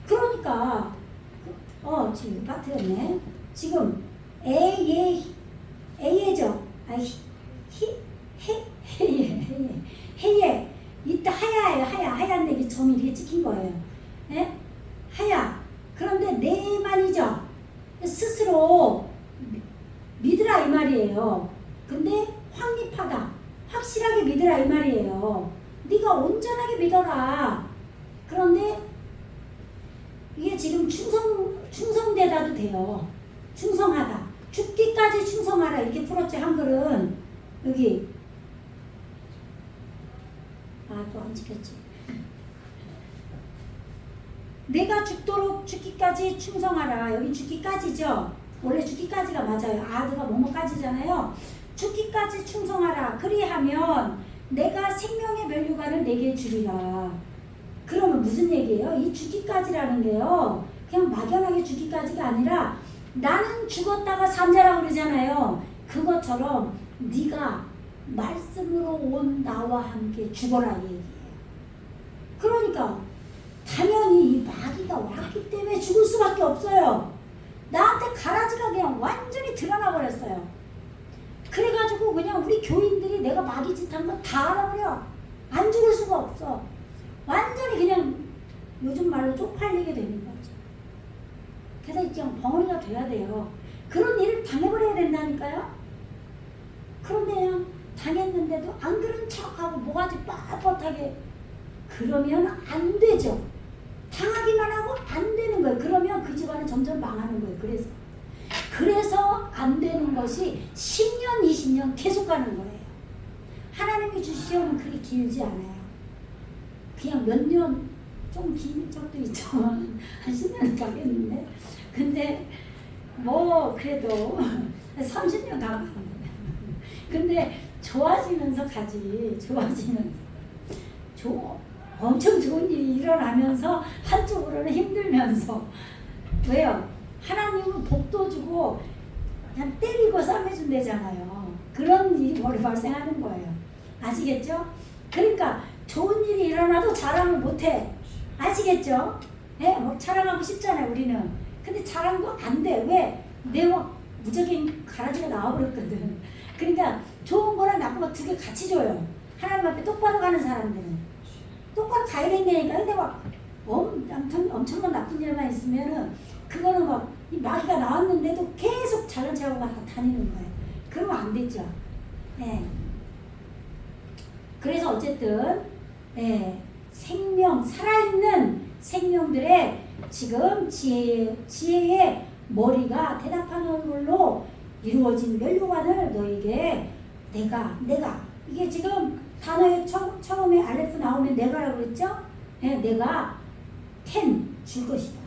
그러니까 지금 빠뜨렸네. 지금 에예죠. 해예 이따 하야예요. 하얀데 이게 점이 이렇게 찍힌 거예요. 예? 하야. 그런데 내만이죠. 스스로 믿으라 이 말이에요. 근데 확립하다. 확실하게 믿으라 이 말이에요. 네가 온전하게 믿어라. 그런데 이게 지금 충성되다도 돼요. 충성하다. 죽기까지 충성하라 이렇게 풀었지. 한글은 여기 또 안 지켰지. 내가 죽도록 죽기까지 충성하라. 여기 죽기까지죠. 원래 죽기까지가 맞아요. 아드가 뭐뭐까지잖아요. 죽기까지 충성하라. 그리하면 내가 생명의 면류관을 내게 주리라. 그러면 무슨 얘기예요? 이 죽기까지라는 게요. 그냥 막연하게 죽기까지가 아니라 나는 죽었다가 산자라고 그러잖아요. 그것처럼 네가 말씀으로 온 나와 함께 죽어라 이 얘기예요. 그러니까 당연히 이 마귀가 왔기 때문에 죽을 수밖에 없어요. 나한테 가라지가 그냥 완전히 드러나 버렸어요. 그래가지고 그냥 우리 교인들이 내가 마귀 짓 한 거 다 알아버려. 안 죽을 수가 없어. 완전히 그냥 요즘 말로 쪽팔리게 되는 거죠. 그래서 이제 벙어리가 돼야 돼요. 그런 일을 당해버려야 된다니까요. 그런데 그냥 당했는데도 안 그런 척하고 뭐가지 빳빳하게 그러면 안 되죠. 당하기만 하고 안 되는 거예요. 그러면 그 집안은 점점 망하는 거예요. 그래서 안 되는 것이 10년, 20년 계속 가는 거예요. 하나님이 주신 시험은 그리 길지 않아요. 그냥 몇 년, 좀 긴 적도 있죠. 한 10년 가겠는데. 근데 뭐 그래도 30년 가면 근데 좋아지면서 가지. 엄청 좋은 일이 일어나면서 한쪽으로는 힘들면서. 왜요? 하나님은 복도 주고 그냥 때리고 싸매준대잖아요. 그런 일이 머리 발생하는 거예요. 아시겠죠? 그러니까 좋은 일이 일어나도 자랑을 못해. 아시겠죠? 뭐 자랑하고 싶잖아요, 우리는. 근데 자랑도 안 돼. 왜? 내가 무적인 가라지가 나와버렸거든. 그러니까 좋은 거랑 나쁜 거 두 개 같이 줘요. 하나님 앞에 똑바로 가는 사람들은. 똑바로 가야 된다니까. 근데 막 엄청난 나쁜 일만 있으면은 그거는 막 이 마귀가 나왔는데도 계속 잘난 척하고 막 다니는 거예요. 그러면 안 되죠. 예. 그래서 어쨌든 생명, 살아있는 생명들의 지금 지혜의 머리가 대답하는 걸로 이루어진 멸류관을 너에게 내가 이게 지금 단어에 처음에 알레프 나오면 내가라고 그랬죠? 내가 줄 것이다.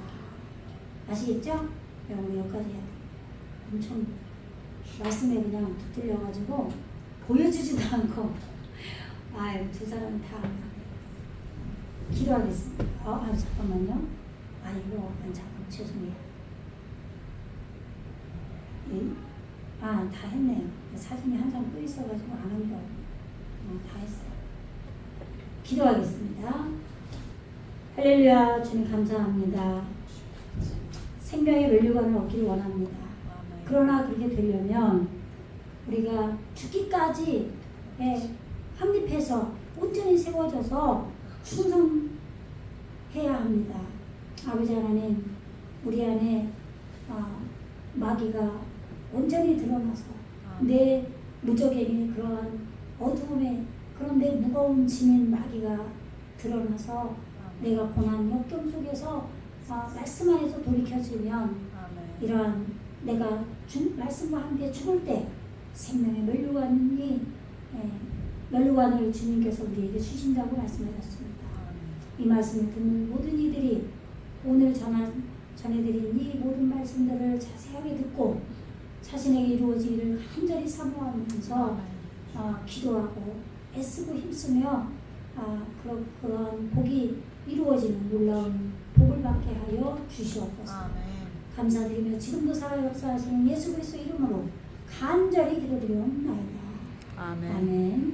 아시겠죠? 우리 여기까지 해야 돼. 엄청 말씀에 그냥 붙들려가지고 보여주지도 않고 아유 두 사람 다 기도하겠습니다. 잠깐만요. 이거 잠깐 죄송해요. 다 했네요. 사진이 한 장 또 있어가지고 안 한 게 없네. 다 했어요. 기도하겠습니다. 할렐루야. 주님 감사합니다. 생명의 멸류관을 얻기를 원합니다. 그러나 그렇게 되려면 우리가 죽기까지 확립해서 온전히 세워져서 충성해야 합니다. 아버지 하나님, 우리 안에 마귀가 온전히 드러나서 내 무적에게 그러한 어두움에 그런 내 무거운 짐인 마귀가 드러나서 내가 고난 역경 속에서 말씀 안에서 돌이켜지면 이러한 내가 말씀과 함께 죽을 때 생명의 멸류관을 주님께서 우리에게 주신다고 말씀하셨습니다. 이 말씀을 듣는 모든 이들이 오늘 전해드린 이 모든 말씀들을 자세하게 듣고 자신에게 이루어지기를 간절히 사모하면서 기도하고 애쓰고 힘쓰며 그런 복이 이루어지는 놀라운 복을 받게 하여 주시옵소서. 감사드리며 지금도 살아 역사하시는 예수 그리스도 이름으로 간절히 기도드리옵나이다. 아멘.